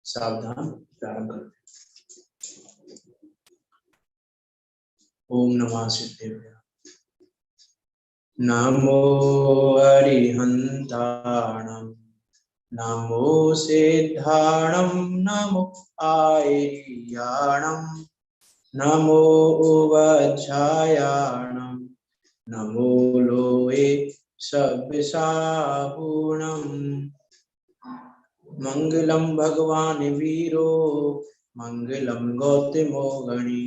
सावधान प्रारंभ करते। ओम नमः सिद्धेभ्य। नमो अरिहंताणं नमो सिद्धाणं नमो आयर्याणं नमो वज्रायाणं नमो लोये सव्यसाहूणम्। मंगलम भगवान वीरो मंगलम गौतमो गणी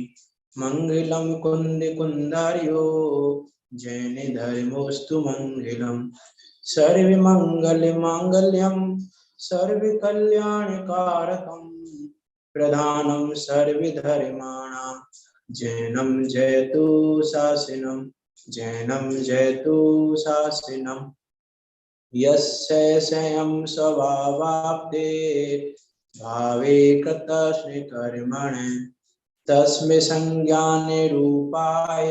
मंगलम कुंद कुंदार्यो जैन धर्मोस्तु मंगलम। सर्व मंगल मांगल्यम सर्व कल्याण कारकम प्रधानम सर्व धर्माणां जैनम जयतु शासनम जैनम जयतु शासनम। यस्य स्वयं स्वभावाप्ते भावे कृतस्मै कर्मणे तस्मै संज्ञाने रूपाय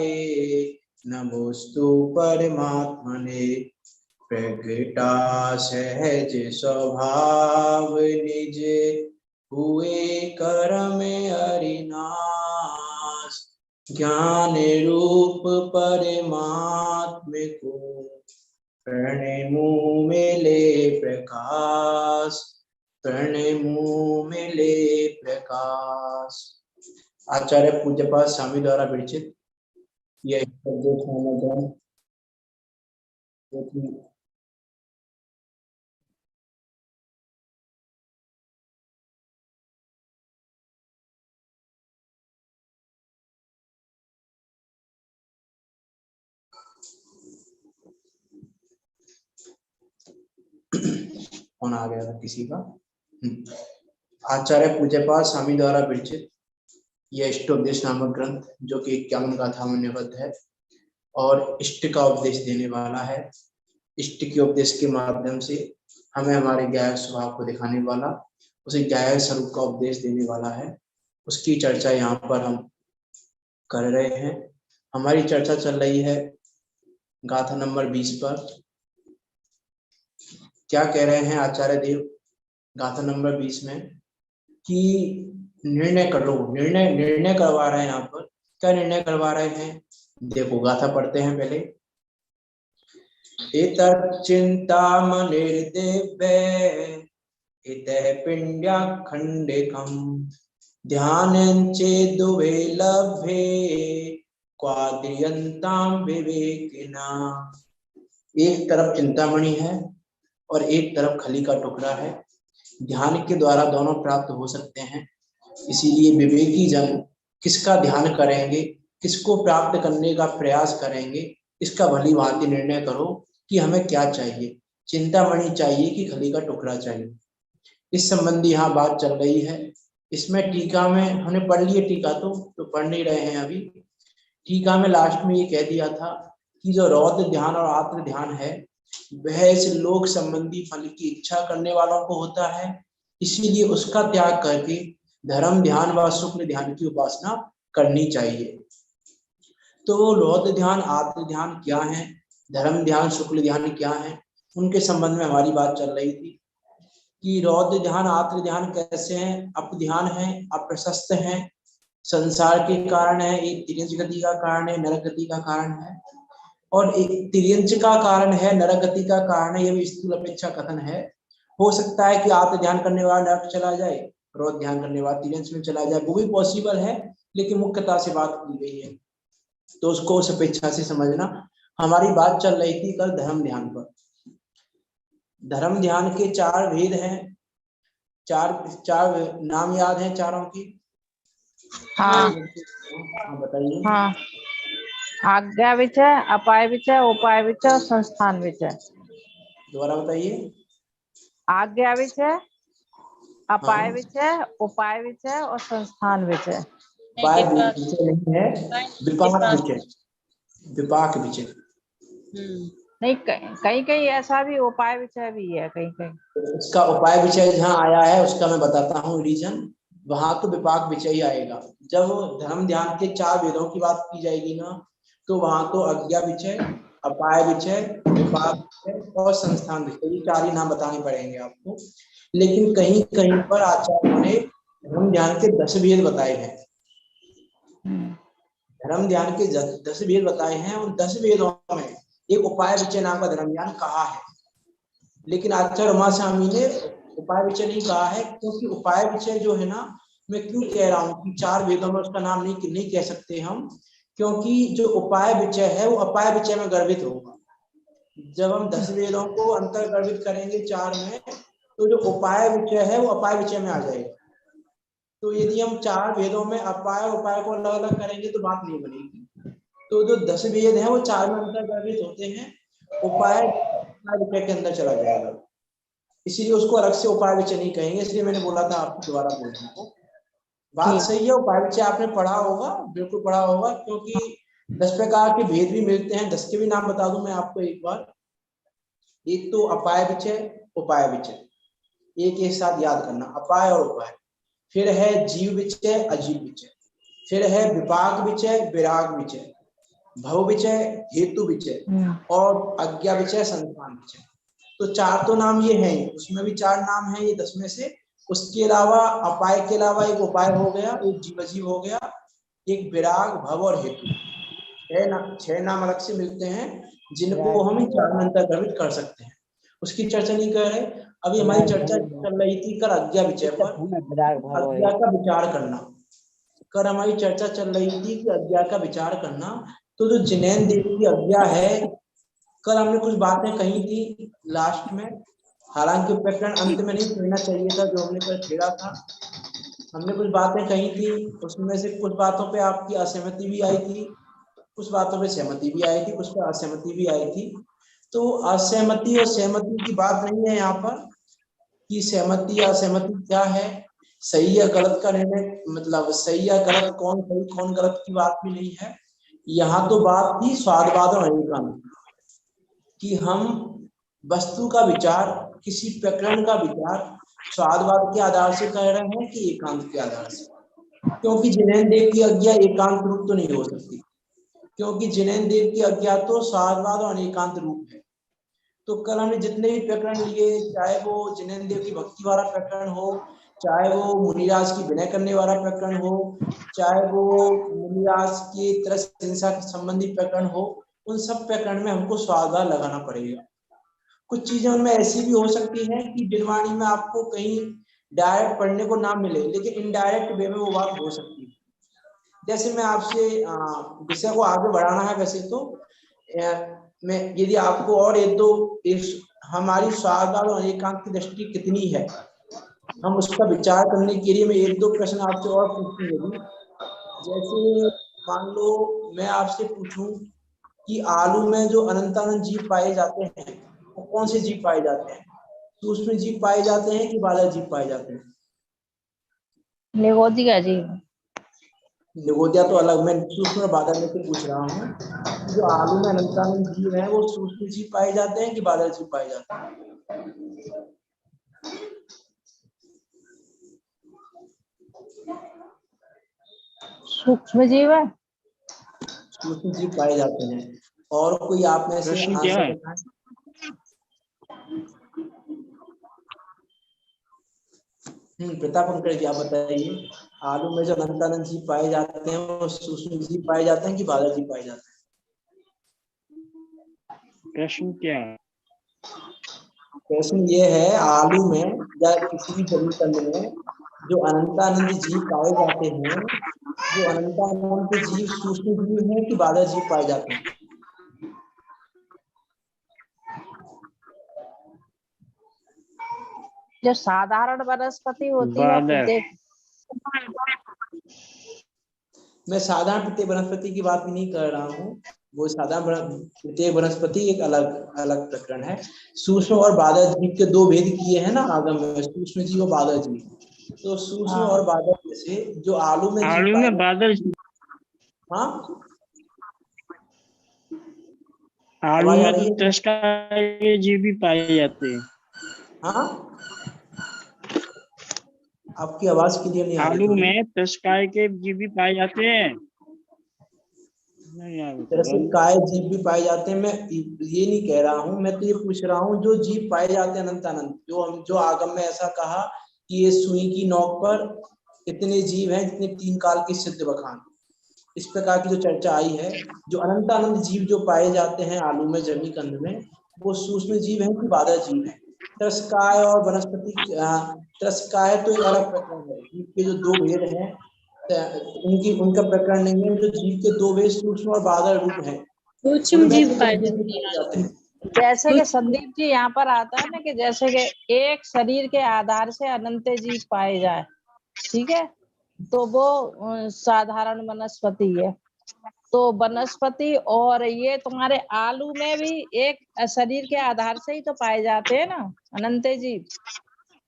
नमोस्तु परमात्मने। प्रगटा सहज स्वभाव निज हुए कर्म अरिनाश ज्ञान रूप परमात्म को प्रणमु मिले प्रकाश प्रणमु मिले प्रकाश। आचार्य पूज्यपाद स्वामी द्वारा विरचित यह कौन आ गया था किसी का। आचार्य पूज्यपाद स्वामी द्वारा विरचित यह इष्टोपदेश नामक ग्रंथ जो कि 51 गाथाओं में निबद्ध है और इष्ट का उपदेश देने वाला है। इष्ट के उपदेश के माध्यम से हमें हमारे ज्ञायक स्वभाव को दिखाने वाला, उसे ज्ञायक स्वरूप का उपदेश देने वाला है। उसकी चर्चा यहाँ पर हम कर रहे हैं। हमारी चर्चा चल रही है गाथा नंबर 20 पर। क्या कह रहे हैं आचार्य देव गाथा नंबर 20 में कि निर्णय करो। निर्णय करवा रहे हैं। यहाँ पर क्या निर्णय करवा रहे हैं, देखो गाथा पढ़ते हैं पहले। इतः चिंतामणिर्दिव्ये इतः पिंड्याखंडिकम् ध्यानं चेदुवे लभ्ये क्वाद्रियन्तां विवेकिना। एक तरफ चिंतामणि है और एक तरफ खली का टुकड़ा है। ध्यान के द्वारा दोनों प्राप्त हो सकते हैं। इसीलिए विवेकी जन किसका ध्यान करेंगे, किसको प्राप्त करने का प्रयास करेंगे, इसका भली भांति निर्णय करो कि हमें क्या चाहिए, चिंतामणि चाहिए कि खली का टुकड़ा चाहिए। इस संबंधी यहाँ बात चल रही है। इसमें टीका में हमने पढ़ लिए, टीका तो पढ़ नहीं रहे हैं अभी। टीका में लास्ट में ये कह दिया था कि जो रौद्र ध्यान और आत्म ध्यान है वह इस लोक संबंधी फल की इच्छा करने वालों को होता है। इसीलिए उसका त्याग करके धर्म ध्यान व शुक्ल ध्यान की उपासना करनी चाहिए। तो रौद्र ध्यान आत्म ध्यान क्या है, धर्म ध्यान शुक्ल ध्यान क्या है, उनके संबंध में हमारी बात चल रही थी कि रौद्र ध्यान आत्म ध्यान कैसे हैं। अप ध्यान है, अप्रशस्त है, संसार के कारण है, एक तिर्यंच गति का कारण है, नरक गति का कारण है। और एक तिर्यंच का कारण है, नरक गति का कारण है, यह भी स्थूल अपेक्षा कथन है। हो सकता है कि आत्म ध्यान करने वाला नरक चला जाए, रौद्र ध्यान करने वाला तिर्यंच में चला जाए, वो भी पॉसिबल है, लेकिन मुख्यता से बात की गई है तो उसको उस अपेक्षा से समझना। हमारी बात चल रही थी कल धर्म ध्यान पर। धर्म ध्यान के 4 भेद हैं। चार नाम याद हैं चारों की? हाँ बताइए। हाँ, आज्ञा विचय, अपाय विचय, उपाय विचय और संस्थान विचय। दोबारा बताइए। आज्ञा विचय, अपाय विचय, उपाय विचय और संस्थान विचय। उपाय विचय नहीं है, विपाक विचय। विपाक विचय नहीं, कहीं कहीं ऐसा भी उपाय विचय भी है, कहीं कहीं। उसका उपाय विचय जहाँ आया है उसका मैं बताता हूँ रीजन। वहां तो विपाक विचय ही आएगा। जब धर्म ध्यान के 4 वेदों की बात की जाएगी ना, तो वहां तो अज्ञा विचय, अपाय विचय, विपाक विचय और संस्थान विचय, ये 4 ही नाम बताने पड़ेंगे आपको। लेकिन कहीं कहीं पर आचार्यों ने धर्म ध्यान के 10 भेद बताए हैं। धर्म ध्यान के 10 भेद बताए हैं। उन 10 भेदों में एक उपाय विचय नाम का धर्म ध्यान कहा है, लेकिन आचार्य उमास्वामी ने उपाय विचय नहीं कहा है, क्योंकि उपाय विचय जो है ना, मैं क्यों कह रहा हूँ कि 4 वेदों में उसका नाम नहीं कह सकते हम, क्योंकि जो उपाय विचय है वो अपाय विचय में गर्भित होगा। जब हम 10 वेदों को अंतर गर्भित करेंगे 4 में, तो जो उपाय विचय है वो अपाय विचय में आ जाएगा। तो यदि हम 4 वेदों में अपाय और उपाय को अलग अलग करेंगे तो बात नहीं बनेगी। तो जो 10 वेद है वो 4 में अंतर गर्भित होते हैं, उपाय विचय के अंदर चला जाएगा, इसीलिए उसको अलग से उपाय विचय नहीं कहेंगे। इसलिए मैंने बोला था आपको दोबारा बोलने को। बात सही है, उपाय विचय आपने पढ़ा होगा, बिल्कुल पढ़ा होगा, क्योंकि 10 प्रकार के भेद भी मिलते हैं। 10 के भी नाम बता दूं मैं आपको एक बार। एक तो अपाय विचय, उपाय विचय, एक साथ याद करना, अपाय और उपाय। फिर है जीव विचय, अजीव विचय। फिर है विपाक विचय, विराग विचय, भव विचय, हेतु विचय, और अज्ञा विचय, संतान विचय। तो 4 तो नाम ये हैं, उसमें भी 4 नाम हैं ये 10 में से। उसके अलावा अपाय के अलावा एक उपाय हो गया, एक जीव अजीव हो गया, एक विराग, भव और हेतु। 6 नाम अलग से मिलते हैं, जिनको हम 4 में अंतर्गत कर सकते हैं। उसकी चर्चा नहीं कर रहे। अभी हमारी चर्चा चल रही थी कर अज्ञा विचय पर, अज्ञा का विचार करना। कर हमारी चर्चा चल रही थी कि अज्ञा का विचार करना। तो जो जिनेन्द्र देव की अज्ञा है, कल हमने कुछ बातें कही थी लास्ट में, हालांकि प्रकरण अंत में नहीं छेड़ना चाहिए था, जो हमने कल छेड़ा था। हमने कुछ बातें कही थी, उसमें से कुछ बातों पे आपकी असहमति भी आई थी, कुछ बातों पे सहमति भी आई थी, कुछ पे असहमति भी आई थी। तो असहमति और सहमति की बात नहीं है यहाँ पर कि सहमति या असहमति क्या है, सही या गलत का निर्णय, मतलब सही या गलत, कौन सही कौन गलत की बात भी नहीं है। यहाँ तो बात थी स्वादवाद और अनिकांत कि हम वस्तु का विचार, किसी प्रकरण का विचार स्वादवाद के आधार से कर रहे हैं कि एकांत के आधार से। क्योंकि जिनेन्द्र देव की अज्ञा एकांत रूप तो नहीं हो सकती, क्योंकि जिनेन्द्र देव की अज्ञा तो स्वादवाद और अनेकांत रूप है। तो कल हमने जितने भी प्रकरण लिए, चाहे वो जिनेन्द्र देव की भक्ति वाला प्रकरण हो, चाहे वो मुनिराज की विनय करने वाला प्रकरण हो, चाहे वो मुनिराज की तरह हिंसा के संबंधी प्रकरण हो, उन सब प्रकरण में हमको स्वादवाद लगाना पड़ेगा। कुछ चीजें उनमें ऐसी भी हो सकती हैं कि बिनवाणी में आपको कहीं डायरेक्ट पढ़ने को ना मिले, लेकिन इनडायरेक्ट वे में वो बात हो सकती है। जैसे मैं आपसे विषय को आगे बढ़ाना है, वैसे तो मैं यदि आपको और एक दो हमारी स्वादवाद और एकांत की दृष्टि कितनी है, हम उसका विचार करने के लिए मैं एक दो प्रश्न आपसे और पूछूंगी। जैसे मान लो मैं आपसे पूछूं कि आलू में जो अनंतानंद जीव पाए जाते हैं वो कौन से जीव पाए जाते हैं? सूक्ष्म जीव पाए जाते हैं कि बालक जीव पाए जाते हैं? निगोदिया जीव। निगोदिया तो अलग, मैं सूक्ष्म और बादल में से पूछ रहा हूँ। जो आलू में अनंतानंद जीव है वो सूक्ष्म जीव पाए जाते हैं कि बादल जीव पाए जाते हैं? सूक्ष्म जीव है। सूक्ष्म जीव पाए जाते हैं। और कोई आप में से आंसर बताएं। प्रताप जी आप बताइए, आलू में जो अनंतानंद जीव पाए जाते हैं वो सूक्ष्म जीव पाए जाते हैं कि बादल जीव पाए जाते हैं? प्रश्न क्या है? प्रश्न ये है, आलू में या किसी भी जलीय कंद में जो अनंतानंद जीव पाए जाते हैं, वो अनंतानंद जीव सूक्ष्म जीव है कि बादल जीव पाए जाते हैं? जो साधारण वनस्पति होती है प्रत्येक, मैं साधारण प्रत्येक वनस्पति की बात नहीं कर रहा हूँ, वो साधारण प्रत्येक वनस्पति एक अलग अलग प्रकरण है। सूक्ष्म और बादल जीव के दो भेद किए हैं ना आगम में, सूक्ष्म जीव और बादल जीव। तो सूक्ष्म और बादल में से जो आलू में आलू में बादल, हाँ आलू में तो तस्काय जीव भी पाए जाते हैं। हाँ आपकी आवाज क्लियर नहीं आ रही। आलू में तस्काय के जीव भी पाए जाते हैं। नहीं आगे दरअसल काय जीव भी पाए जाते हैं, मैं ये नहीं कह रहा हूँ, मैं तो ये पूछ रहा हूँ जो जीव पाए जाते हैं अनंत अनंत, जो आगम में ऐसा कहा कि ये सुई की नोक पर इतने जीव हैं जितने 3 काल की सिद्ध बखान, इस प्रकार की जो चर्चा आई है, जो अनंत अनंत जीव जो पाए जाते हैं आलू में, जमी कंद में, वो सूक्ष्म जीव है कि बाधा जीव है। त्रस्काय और वनस्पति, त्रस्काय तो एक अलग प्रकरण है, जीव के जो 2 भेद हैं उनका प्रकरण नहीं है। जो जीव के 2 भेद सूक्ष्म और बाधा रूप है, सूक्ष्म उनमें जीव पाए जाते हैं। जैसे कि संदीप जी यहाँ पर आता है ना कि जैसे कि एक शरीर के आधार से अनंत जीव पाए जाए, ठीक है, तो वो साधारण वनस्पति है। तो वनस्पति और ये तुम्हारे आलू में भी एक शरीर के आधार से ही तो पाए जाते हैं ना अनंत जीव।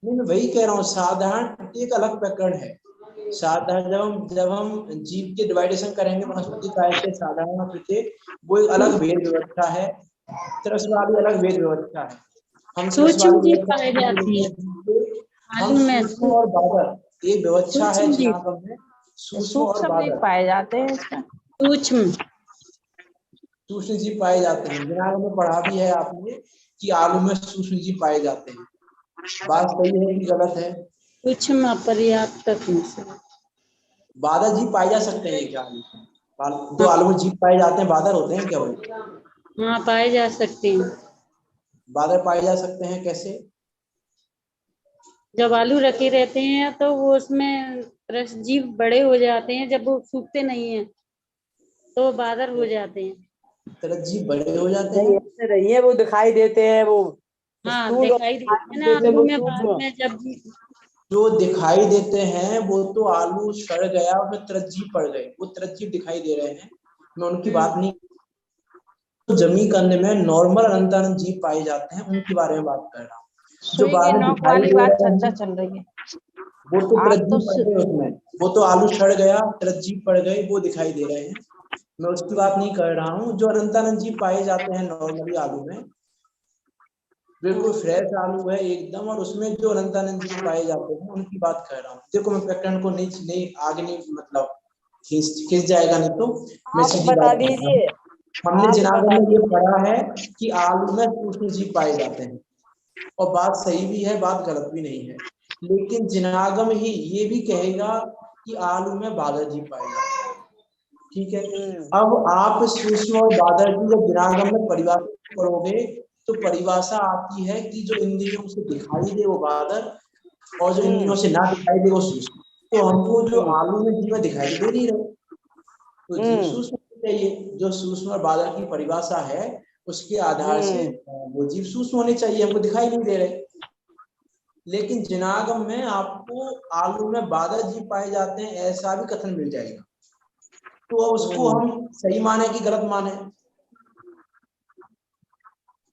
नहीं, मैं वही कह रहा हूँ, साधारण एक अलग प्रकरण है। साधारण जब हम जीव के डिवाइडेशन करेंगे वनस्पति काय से साधारण और प्रत्येक, वो एक अलग भेद व्यवस्था है। त्रस वाली अलग भेद व्यवस्था है। हम सूक्ष्म जीव पाए जाती है हम आलू में। सूक्ष्म और बादल एक व्यवस्था है सूक्ष्म जीव, जिनागम में, सूक्ष्म और सूक्ष्म जीव बादल पाए जाते हैं इसमें। सूक्ष्म सूक्ष्म जीव पाए जाते हैं। जिनागम में पढ़ा भी है आपने कि आलू में सूक्ष्म जीव पाए जाते हैं। बात सही है कि गलत है? सूक्ष्म अपर्याप्त बादल जीव पाए जा सकते हैं क्या आलू में? तो आलू में जीव पाए जाते हैं, बादल होते हैं क्या भाई? हाँ पाए जा सकते हैं। बादल पाए जा सकते हैं कैसे? जब आलू रखे रहते हैं तो वो उसमें रस जीव बड़े हो जाते हैं, जब वो सूखते नहीं है तो बादल हो जाते हैं। तरह जीव बड़े हो जाते हैं। ऐसे नहीं है, वो दिखाई देते हैं, वो हाँ स्थूल और दिखाई देते हैं ना आलू में, बाद में जब जो दिखाई देते हैं वो तो आलू सड़ गया, उसमें तरज्जी पड़ गए, वो तरज्जी दिखाई दे रहे हैं, मैं उनकी बात नहीं। तो जमी कंद में नॉर्मल अनंत अनंत जीव पाए जाते हैं, उनके बारे में बात कर रहा हूँ। जो सुई की बादल नोक दिखाई वाली दे बात रहे चर्चा हैं चल रही है। वो तो आप तरज्जी तो पड़ गए उसमें, वो तो आलू सड़ गया, तरज्जी पड़ गए, वो दिखाई दे रहे हैं, मैं उसकी बात नहीं कर रहा हूँ। जो अनंत अनंत जीव पाए जाते हैं नॉर्मली आलू में, बिल्कुल फ्रेश आलू है एकदम, और उसमें जो अनंत अनंत जीव पाए जाते हैं उनकी बात कर रहा हूँ। देखो मैं प्रकरण को नहीं आगे नहीं, मतलब खींच जाएगा, नहीं तो मैं आप सीधी बता बात कर रहा दीजिए, हूँ। हमने आप जिनागम बता में ये दीजिए। पढ़ा है कि आलू में सूक्ष्म जीव पाए जाते हैं, और बात सही भी है, बात गलत भी नहीं है। लेकिन जिनागम ही ये भी कहेगा कि आलू में बादल जीव पाए जाते हैं, ठीक है। अब आप सूक्ष्म और बादल की जब जिनागम में परिभाषा पढ़ोगे तो परिभाषा आती है कि जो इंद्रियों से दिखाई दे वो बादल, और जो इंद्रियों से ना दिखाई दे वो सूक्ष्म। तो हमको जो आलू में जीव दिखाई दे नहीं रहे, तो जीव सूक्ष्म चाहिए। जो सूक्ष्म और बादल की परिभाषा है उसके आधार से वो जीव सूक्ष्म होने चाहिए, हमको दिखाई नहीं दे रहे। लेकिन जिनागम में आपको आलू में बादल जीव पाए जाते हैं ऐसा भी कथन मिल जाएगा, तो उसको हम सही माने कि गलत माने?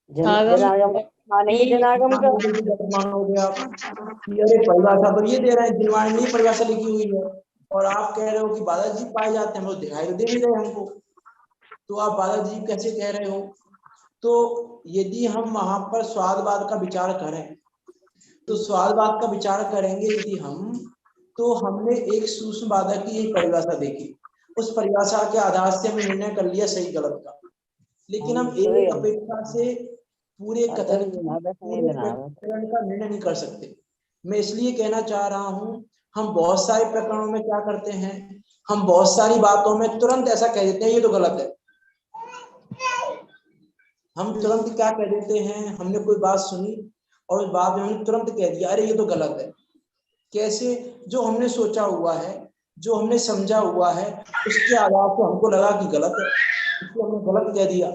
जनागम का गलत मानोगे आप कि अरे परिभाषा तो ये दे रहे हैं, जिनवाणी में परिभाषा लिखी हुई है, और आप कह रहे हो कि बादल जीव पाए जाते हैं, वो दिखाई तो दे नहीं रहे हमको, तो आप बादल जीव कैसे कह रहे हो? तो यदि हम वहां पर स्वादवाद का विचार करें, तो स्वादवाद का विचार करेंगे यदि हम, तो हमने एक सूक्ष्म बादल की एक परिभाषा देखी, उस परिभाषा के आधार से हमने निर्णय कर लिया सही गलत का। लेकिन हम एक अपेक्षा से पूरे कथन का निर्णय नहीं कर सकते। मैं इसलिए कहना चाह रहा हूँ, हम बहुत सारे प्रकरणों में क्या करते हैं, हम बहुत सारी बातों में तुरंत ऐसा कह देते हैं ये तो गलत है। हम तुरंत क्या कह देते हैं, हमने कोई बात सुनी और उस बात में हमने तुरंत कह दिया अरे ये तो गलत है। कैसे? जो हमने सोचा हुआ है, जो हमने समझा हुआ है, उसके आधार से हमको लगा कि गलत है, इसलिए हमने गलत कह दिया।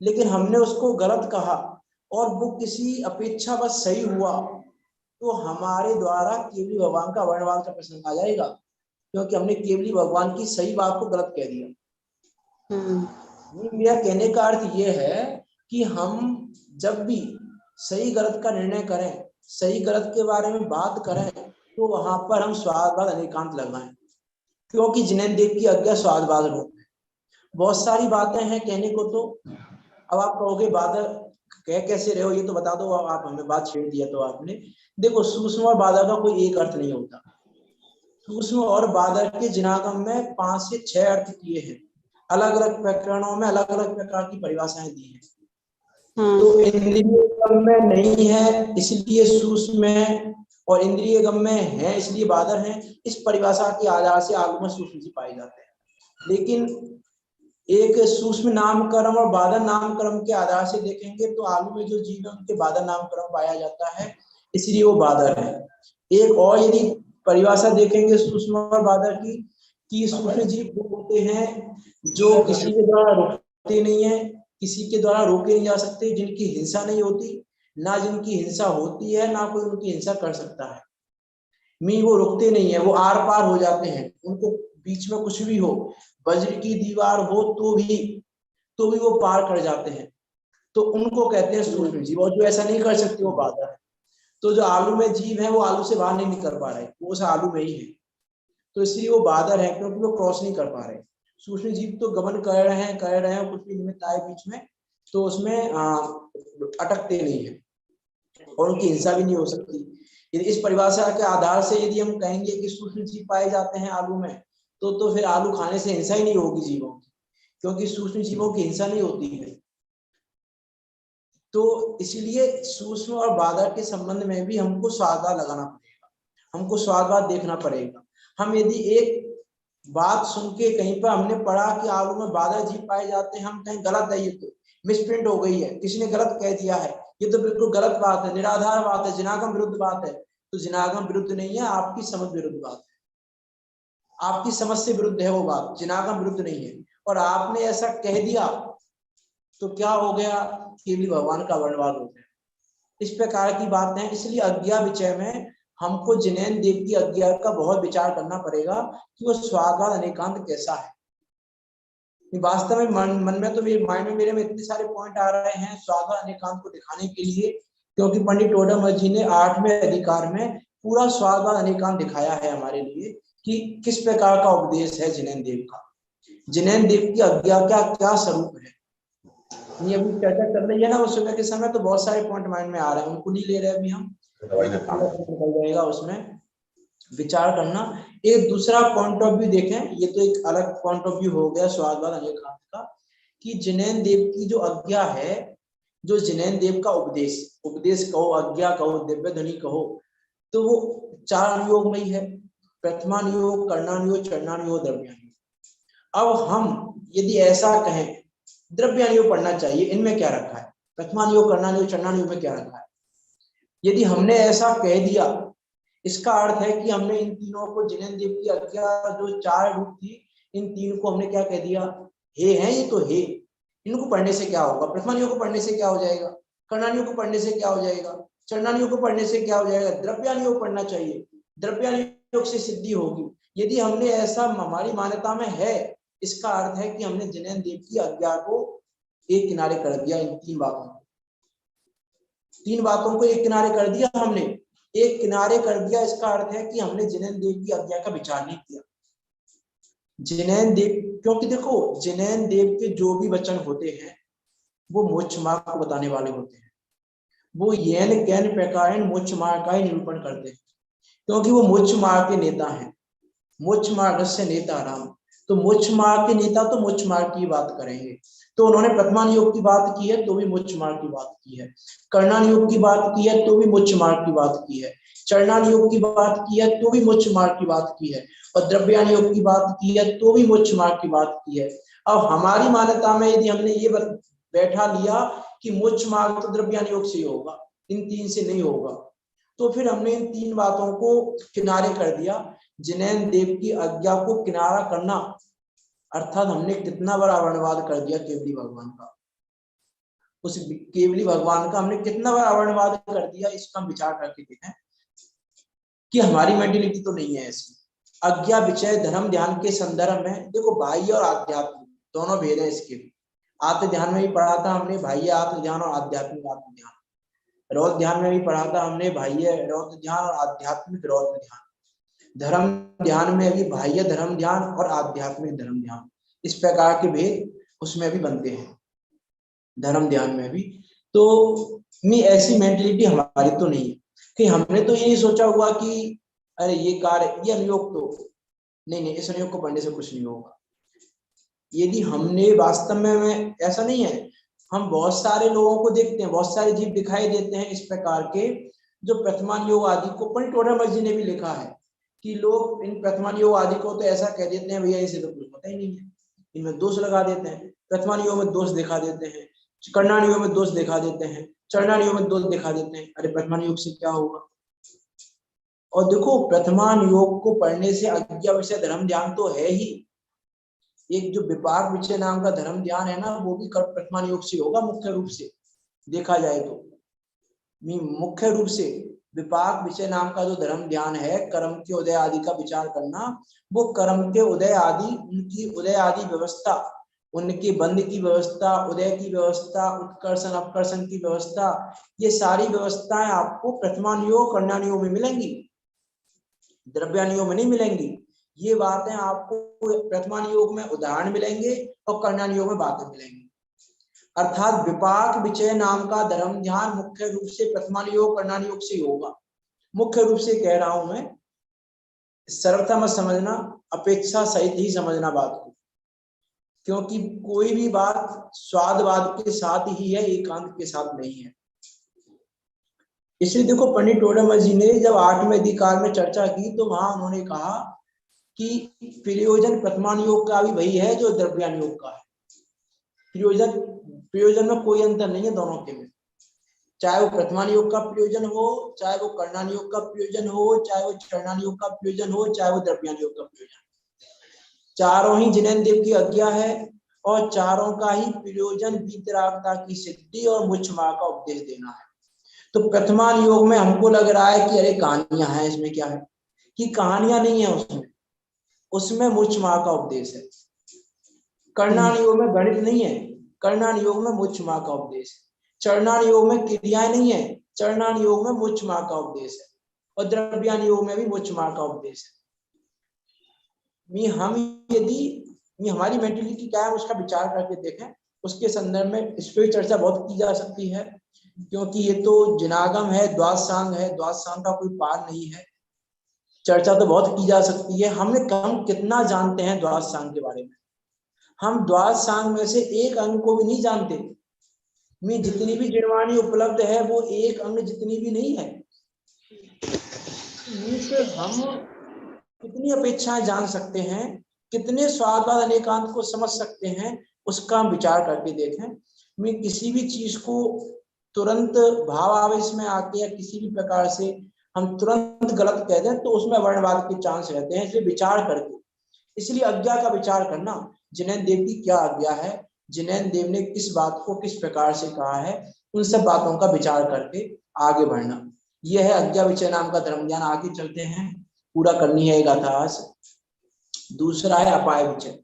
लेकिन हमने उसको गलत कहा और वो किसी अपेक्षा बस सही हुआ, तो हमारे द्वारा केवली भगवान का वर्णवाद का प्रश्न आ जाएगा, क्योंकि हमने केवली भगवान की सही बात को गलत कह दिया। मेरा कहने का अर्थ ये है कि हम जब भी सही गलत का निर्णय करें, सही गलत के बारे में बात करें, तो वहां पर हम स्वादवाद अनेकांत लगाएं, क्योंकि जिनेन्द्र देव की आज्ञा स्वादवाद रूप है। बहुत सारी बातें हैं कहने को, तो अब आप कहोगे बादल कह कैसे रहे हो, ये तो बता दो। आप हमें बात छेड़ दिया तो आपने, देखो सूक्ष्म और बादल का कोई एक अर्थ नहीं होता। सूक्ष्म और बादल के जिनागम में 5 से 6 अर्थ किए हैं। अलग अलग प्रकरणों में अलग अलग प्रकार की परिभाषाएं दी है। हाँ। तो इंद्रिय गम्य नहीं है इसलिए सूक्ष्म है, और इंद्रिय गम्य है इसलिए बादर है। इस परिभाषा के आधार से आलू में सूक्ष्म जीव पाए जाते हैं। लेकिन एक सूक्ष्म नामकरण और बादर नामकरण के आधार से देखेंगे तो आलू में जो जीव है उनके बादर नामकरण पाया जाता है, इसलिए वो बादर है। एक और यदि परिभाषा देखेंगे सूक्ष्म और बादर की, कि सूक्ष्म जीव वो होते हैं जो किसी के द्वारा रुकते नहीं है, किसी के द्वारा रोके नहीं जा सकते, जिनकी हिंसा नहीं होती, ना जिनकी हिंसा होती है ना कोई उनकी हिंसा कर सकता है। वो रुकते नहीं है, वो आर पार हो जाते हैं, उनको बीच में कुछ भी हो, वज्र की दीवार हो तो भी वो पार कर जाते हैं, तो उनको कहते हैं सूक्ष्म जीव। और जो ऐसा नहीं कर सकते वो बादर है। तो जो आलू में जीव है वो आलू से बाहर नहीं निकल पा रहे, वो उस आलू में ही है, तो इसलिए वो बादर है, क्योंकि वो क्रॉस नहीं कर पा रहे। सूक्ष्म जीव तो गमन कर रहे हैं कुछ भी निमित्त आए बीच में, तो उसमें अटकते नहीं है और उनकी हिंसा भी नहीं हो सकती। यदि इस परिभाषा के आधार से यदि हम कहेंगे कि सूक्ष्म जीव पाए जाते हैं आलू में, तो फिर आलू खाने से हिंसा ही नहीं होगी जीवों की, क्योंकि सूक्ष्म जीवों की हिंसा नहीं होती है। तो इसलिए सूक्ष्म और बादर के संबंध में भी हमको स्वादवाद लगाना पड़ेगा, हमको स्वादवाद देखना पड़ेगा। हम यदि एक बात सुन के कहीं पर हमने पढ़ा कि आलू में बादर जीव पाए जाते हैं, हम कहीं गलत है, ये तो मिसप्रिंट हो गई है, किसी ने गलत कह दिया है, ये तो बिल्कुल गलत बात है, निराधार बात है, जिनागम विरुद्ध बात है। तो जिनागम विरुद्ध नहीं है, आपकी समझ विरुद्ध बात है, आपकी समझ से विरुद्ध है वो बात, जिनागम विरुद्ध नहीं है। और आपने ऐसा कह दिया तो क्या हो गया, केवली भगवान का वर्णवाद हो गया। इस प्रकार की बात है। इसलिए अज्ञा विषय में हमको जिनेन्द्र देव की अज्ञा का बहुत विचार करना पड़ेगा कि वो स्वादवाद अनेकांत कैसा है। वास्तव में मन में तो मेरे माइंड में मेरे में इतने सारे पॉइंट आ रहे हैं स्वादवाद अनेकांत को दिखाने के लिए, क्योंकि पंडित टोडरमल जी ने 8वें अधिकार में पूरा स्वादवाद अनेकांत दिखाया है हमारे लिए कि किस प्रकार का उपदेश है जिनेन्द्र देव का, जिनेन्द्र देव की अज्ञा का क्या स्वरूप है। ये अभी चर्चा कर रही है ना उस सुबह के समय, तो बहुत सारे पॉइंट माइंड में आ रहे हैं, उनको नहीं ले रहे अभी हम, निकल जाएगा उसमें विचार करना। एक दूसरा पॉइंट ऑफ व्यू देखें, ये तो एक अलग पॉइंट ऑफ व्यू हो गया स्वादवाद अनेकांत का, कि जिनेन्द्र देव की जो अज्ञा है, जो जिनेन्द्र देव का उपदेश कहो, अज्ञा कहो, दिव्य ध्वनि कहो, तो वो 4 अनुयोग में ही है, प्रथमानुयोग, कर्णानुयोग, चरणानुयोग, द्रव्यानुयोग। अब हम यदि ऐसा कहें द्रव्यानुयोग पढ़ना चाहिए, इनमें क्या रखा है, प्रथमानुयोग, कर्णानुयोग, चरणानुयोग में क्या रखा है, यदि हमने ऐसा कह दिया, इसका अर्थ है कि हमने इन तीनों को, जिनेन्द्र देव की अज्ञा जो 4 रूप थी, इन 3 को हमने क्या कह दिया, हे है, ये तो हे। इनको पढ़ने से क्या होगा, प्रथमानुयोग को पढ़ने से क्या हो जाएगा, कर्णानुयोग को पढ़ने से क्या हो जाएगा, चरणानुयोग को पढ़ने से क्या हो जाएगा, द्रव्यानुयोग पढ़ना चाहिए, द्रव्यानुयोग से सिद्धि होगी। यदि हमने ऐसा, हमारी मान्यता में है, इसका अर्थ है कि हमने जिनेन्द्र देव की अज्ञा को एक किनारे कर दिया। इन 3 बातों को एक किनारे कर दिया, हमने एक किनारे कर दिया। इसका अर्थ है कि हमने जिनेन्द्र देव की अज्ञा का विचार नहीं किया। जिनेन्द्र देव, क्योंकि देखो जिनेन्द्र देव के जो भी वचन होते हैं वो मोक्ष मार्ग को बताने वाले होते हैं, वो येन कैन प्रकार मोक्ष मार्ग का ही निरूपण करते हैं, क्योंकि वो मोक्ष मार्ग के नेता हैं, मोक्ष मार्ग से नेता राम। तो मोक्ष मार्ग के नेता तो मोक्ष मार्ग की बात करेंगे। तो उन्होंने प्रथमानुयोग की बात की है तो भी मोक्ष मार्ग की बात की है, कर्णानुयोग की बात की है तो भी मोक्ष मार्ग की बात की है, चरणानुयोग की बात की है तो भी मोक्ष मार्ग की बात की है, और द्रव्यानुयोग की बात की है तो भी मोक्ष मार्ग की बात की है। अब हमारी मान्यता में यदि हमने ये बैठा लिया कि मोक्ष मार्ग तो द्रव्यानुयोग से ही होगा, इन 3 से नहीं होगा, तो फिर हमने इन 3 बातों को किनारे कर दिया। जिनेन्द्र देव की अज्ञा को किनारा करना अर्थात हमने कितना बड़ा वर्णवाद कर दिया केवली भगवान का, उस केवली भगवान का हमने कितना बड़ा वर्णवाद कर दिया। इसका हम विचार करके देखें कि हमारी मेंटेलिटी तो नहीं है ऐसी। अज्ञा विषय धर्म ध्यान के संदर्भ में देखो, बाह्य और आध्यात्मिक दोनों भेद है इसके भी। आत्म ध्यान में भी पढ़ा था हमने बाह्य आत्म ध्यान और आध्यात्मिक आत्म ध्यान, रौद्र ध्यान में भी पढ़ा था हमने बाह्य रौद्र ध्यान और आध्यात्मिक रौद्र ध्यान, धर्म ध्यान में भी बाह्य धर्म ध्यान और आध्यात्मिक धर्म ध्यान, इस प्रकार के भेद उसमें भी बनते हैं धर्म ध्यान में भी। तो ऐसी मेंटलिटी हमारी तो नहीं है कि हमने तो यही सोचा हुआ कि अरे ये कार्य, ये अनुयोग तो नहीं, इस अनुयोग को पढ़ने से कुछ नहीं होगा। यदि हमने वास्तव में ऐसा नहीं है, हम बहुत सारे लोगों को देखते हैं, बहुत सारे जीव दिखाई देते हैं इस प्रकार के जो प्रथमान योग आदि को पंडित टोडरमल जी ने भी लिखा है कि लोग इन प्रथमान योग आदि को तो ऐसा कह देते हैं भैया इसे तो कुछ पता ही नहीं है, इनमें दोष लगा देते हैं, प्रथमान योग में दोष दिखा देते हैं, कर्णान योग में दोष दिखा देते हैं, चरणान योग में दोष दिखा देते हैं। अरे प्रथमान योग से क्या होगा? और देखो प्रथमान योग को पढ़ने से अज्ञा विषय धर्म ध्यान तो है ही, एक जो विपाक विषय नाम का धर्म ध्यान है ना, वो भी प्रथमान योग से होगा। मुख्य रूप से देखा जाए तो मुख्य रूप से विपाक विषय नाम का जो धर्म ध्यान है, कर्म के उदय आदि का विचार करना, वो कर्म के उदय आदि, उनकी उदय आदि व्यवस्था, उनके बंध की व्यवस्था, उदय की व्यवस्था, उत्कर्षण अपकर्षण की व्यवस्था, ये सारी व्यवस्थाएं आपको प्रथमान योग कर्णान योग में मिलेंगी, द्रव्यान योग में नहीं मिलेंगी। ये बातें आपको प्रथमान योग में उदाहरण मिलेंगे और कर्णान योग में बातें मिलेंगी। अर्थात विपाक विषय नाम का धर्म ध्यान मुख्य रूप से प्रथमान योग कर्णान योग से होगा। मुख्य रूप से कह रहा हूं मैं, सरलता मत समझना, अपेक्षा सहित ही समझना बात को, क्योंकि कोई भी बात स्वादवाद के साथ ही है, एकांत के साथ नहीं है। इसलिए देखो पंडित टोडरमल जी ने जब 8वें अधिकार में चर्चा की तो वहां उन्होंने कहा कि प्रयोजन प्रथमान योग का भी वही है जो द्रव्यान योग का है। प्रयोजन में कोई अंतर नहीं है दोनों के में, चाहे वो प्रथमान योग का प्रयोजन हो, चाहे वो कर्णान योग का प्रयोजन हो, चाहे वो चरणान योग का प्रयोजन हो, चाहे वो द्रव्यान योग का प्रयोजन, चारों ही जिनेन्द्र देव की आज्ञा है और चारों का ही प्रयोजन वीतरागता की सिद्धि और मुच्छ मार्ग का उपदेश देना है। तो प्रथमान योग में हमको लग रहा है कि अरे कहानियां हैं, इसमें क्या है, कि कहानियां नहीं है उसमें मुच्छ मार्ग का उपदेश है। कर्णान योग में गणित नहीं है, कर्णान योग में मुच्छ मार्ग का उपदेश है। चरणान योग में क्रियाएं नहीं है, चरणान योग में मुच्छ मार्ग का उपदेश है। और द्रव्यान योग में भी मुच्छ मार्ग का उपदेश है। हम यदि हमारी मेंटेलिटी क्या है उसका विचार करके देखें, उसके संदर्भ में इस पर चर्चा बहुत की जा सकती है, क्योंकि ये तो जिनागम है, द्वादशांग है, द्वादशांग का कोई पार नहीं है। चर्चा तो बहुत की जा सकती है। हम कितना जानते हैं द्वादशांग के बारे में? हम द्वादशांग में से एक अंग को भी नहीं जानते। में जितनी भी जिनवाणी उपलब्ध है वो एक अंग जितनी भी नहीं है। हम कितनी अपेक्षाएं जान सकते हैं, कितने स्वादवाद अनेकांत को समझ सकते हैं, उसका हम विचार करके देखें। मैं किसी भी चीज को तुरंत भाव आवेश में आके या किसी भी प्रकार से हम तुरंत गलत कह दें तो उसमें वर्णवाद के चांस रहते हैं। इसलिए विचार करके, इसलिए आज्ञा का विचार करना, जिनेन्द्र देव की क्या आज्ञा है, जिनेन्द्र देव ने किस बात को किस प्रकार से कहा है, उन सब बातों का विचार करके आगे बढ़ना, यह है आज्ञा विषय नाम का धर्म ज्ञान। आगे चलते हैं, पूरा करनी है गाथा आज। दूसरा है अपाय विषय।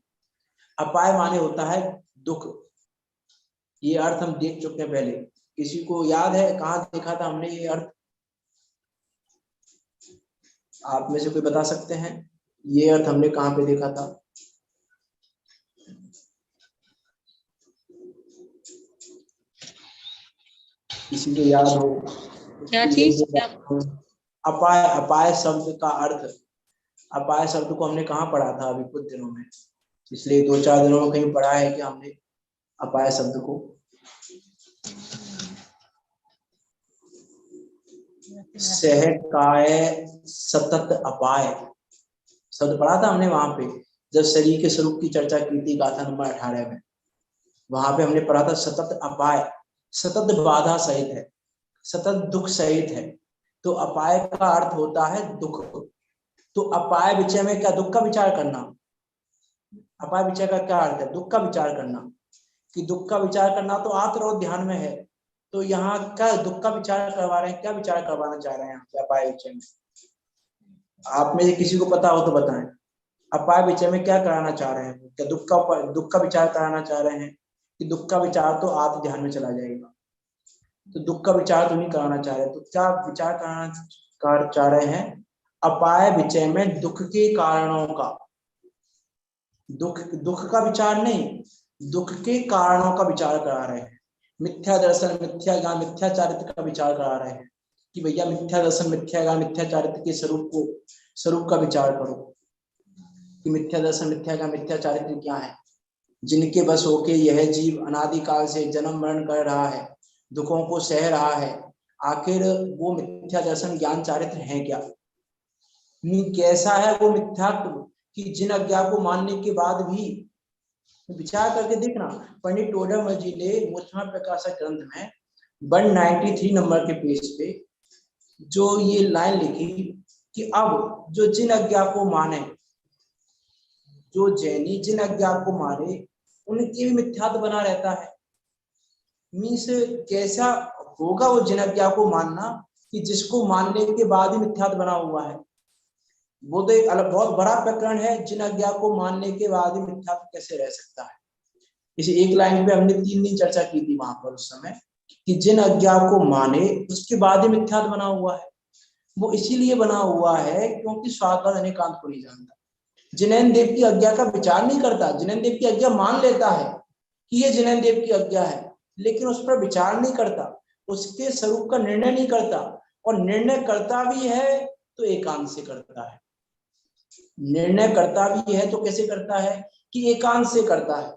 अपाय माने होता है दुख। ये अर्थ हम देख चुके हैं पहले। किसी को याद है कहाँ देखा था हमने ये अर्थ? आप में से कोई बता सकते हैं ये अर्थ हमने कहाँ पे देखा था? किसी को याद हो? क्या चीज? अपाय, अपाय शब्द का अर्थ, अपाय शब्द को हमने कहाँ पढ़ा था अभी कुछ दिनों में? पिछले 2-4 दिनों में कहीं पढ़ा है क्या हमने अपाय शब्द को? सहकाय सतत अपाय शब्द पढ़ा था हमने वहां पे, जब शरीर के स्वरूप की चर्चा की थी गाथा नंबर 18 में। वहां पे हमने पढ़ा था सतत अपाय, सतत बाधा सहित है, सतत दुख सहित है। तो अपाय का अर्थ होता है दुख। तो अपाय विषय में क्या दुख का विचार करना? अपाय विषय का क्या अर्थ है? दुख का विचार करना। कि दुख का विचार करना तो आत्मरोध ध्यान में है। तो यहाँ क्या दुख का विचार करवा रहे हैं, क्या विचार करवाना चाह रहे हैं यहाँ अपाय विषय में? आप में से किसी को पता हो तो बताएं, अपाय विषय में क्या कराना चाह रहे हैं? क्या दुख का विचार कराना चाह रहे हैं कि दुख का विचार तो आत्म ध्यान में चला जाएगा, तो दुख का विचार तो नहीं कराना चाह रहे? तो क्या विचार कराना चाह रहे हैं? अपाय विषय में दुख के कारणों का, दुख का विचार नहीं, दुख के कारणों का विचार करा रहे हैं। मिथ्या दर्शन, मिथ्या ज्ञान, मिथ्या चारित्र का विचार करा रहे हैं कि भैया मिथ्या दर्शन, मिथ्या ज्ञान, मिथ्या चारित्र के स्वरूप का विचार करो कि मिथ्या दर्शन, मिथ्या ज्ञान, मिथ्या चारित्र क्या है। जिनके बस होके यह जीव अनादिकाल से जन्म मरण कर रहा है, दुखों को सह रहा है, आखिर वो मिथ्या दर्शन ज्ञान चारित्र है क्या? कैसा है वो मिथ्यात्व कि जिन अज्ञा को मानने के बाद भी, विचार करके देखना। पंडित टोडरमल जी ने मूर्तिमान प्रकाशक ग्रंथ में 193 नंबर के पेज पे जो ये लाइन लिखी कि अब जो जिन अज्ञा को माने, जो जैनी जिन अज्ञा को माने, उनके भी मिथ्यात्व बना रहता है। मीन्स कैसा होगा वो जिन अज्ञा को मानना कि जिसको मानने के बाद ही मिथ्यात्व बना हुआ है। वो तो एक अलग बहुत बड़ा प्रकरण है, जिन अज्ञा को मानने के बाद ही मिथ्यात्व कैसे रह सकता है। इसे एक लाइन पे हमने 3 दिन चर्चा की थी वहां पर उस समय कि जिन अज्ञा को माने उसके बाद ही मिथ्यात्व बना हुआ है। वो इसीलिए बना हुआ है क्योंकि स्वात्मा अनेकांत को नहीं जानता। जिनेन्द्र देव की आज्ञा का विचार नहीं करता, जिनेन्द्र देव की आज्ञा मान लेता है कि ये जिनेन्द्र देव की आज्ञा है, लेकिन उस पर विचार नहीं करता, उसके स्वरूप का निर्णय नहीं करता, और निर्णय करता भी है तो एकांत से करता है। निर्णय करता भी है तो कैसे करता है कि एकांत से करता है।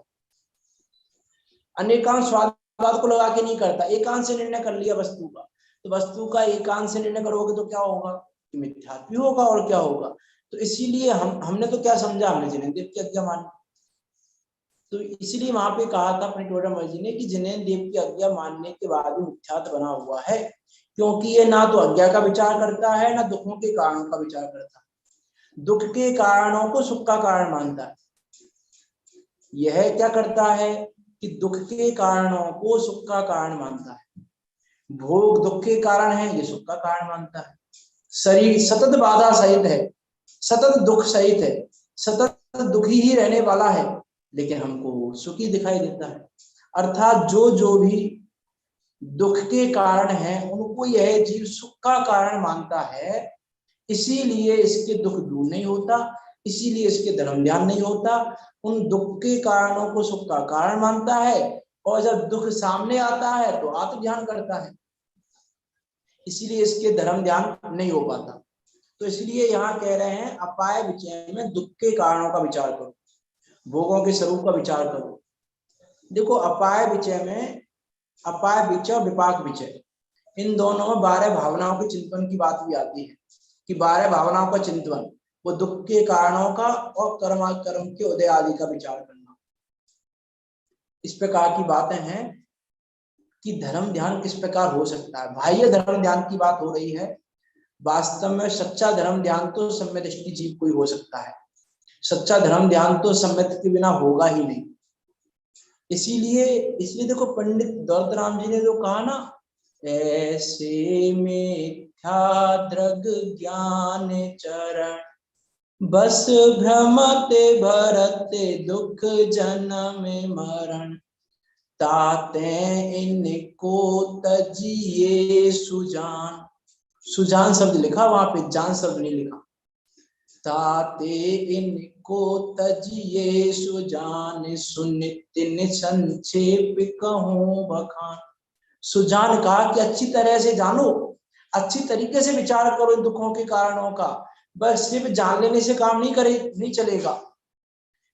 अनेकांत स्वाद को लगा के नहीं करता, एकांत से निर्णय कर लिया वस्तु का, तो वस्तु का एकांत से निर्णय करोगे तो क्या होगा कि मिथ्यात्व भी होगा और क्या होगा। तो इसीलिए हमने तो क्या समझा, हमने जिनेन्द्र देव की आज्ञा मानी। तो इसीलिए वहां पे कहा था पंडित टोडरमल जी ने कि जिनेन्द्र देव की आज्ञा मानने के बाद भी मिथ्यात्व बना हुआ है, क्योंकि ये ना तो आज्ञा का विचार करता है ना दुखों के कारणों का विचार करता है। दुख के कारणों को सुख का कारण मानता है। यह क्या करता है कि दुख के कारणों को सुख का कारण मानता है। भोग दुख के कारण है, ये सुख का कारण मानता है। शरीर सतत बाधा सहित है, सतत दुख सहित है, सतत दुखी ही रहने वाला है, लेकिन हमको सुखी दिखाई देता है। अर्थात जो भी दुख के कारण है उनको यह जीव सुख का कारण मानता है, इसीलिए इसके दुख दूर नहीं होता, इसीलिए इसके धर्म ध्यान नहीं होता। उन दुख के कारणों को सुख का कारण मानता है, और जब दुख सामने आता है तो आत्म ध्यान करता है, इसीलिए इसके धर्म ध्यान नहीं हो पाता। तो इसलिए यहाँ कह रहे हैं अपाय विचय में दुख के कारणों का विचार करो, भोगों के स्वरूप का विचार करो। देखो अपाय विचय में, अपाय विचय और विपाक विचय, इन दोनों में 12 भावनाओं के चिंतन की बात भी आती है कि 12 भावनाओं का चिंतन, वो दुख के कारणों का और कर्म के उदय आदि का विचार करना। इस प्रकार की बातें हैं कि धर्म ध्यान किस प्रकार हो सकता है। बाह्य धर्म ध्यान की बात हो रही है, वास्तव में सच्चा धर्म ध्यान तो सम्यक दृष्टि जीव को ही हो सकता है। सच्चा धर्म ध्यान तो सम्यक के बिना होगा ही नहीं। इसीलिए देखो पंडित दौलतराम जी ने जो कहा ना, ऐसे मिथ्या दृग ज्ञान चरण बस भ्रमते भरते दुख जन्म मरण, ताते इनको तजिए सुजान। सुजान शब्द लिखा वहां पे, जान शब्द नहीं लिखा। ताते इनको तजिए सुजान, सुनित्य निसंक्षेप कहूं बखान। सुजान कहा कि अच्छी तरह से जानो, अच्छी तरीके से विचार करो इन दुखों के कारणों का। बस सिर्फ जान लेने से काम नहीं चलेगा,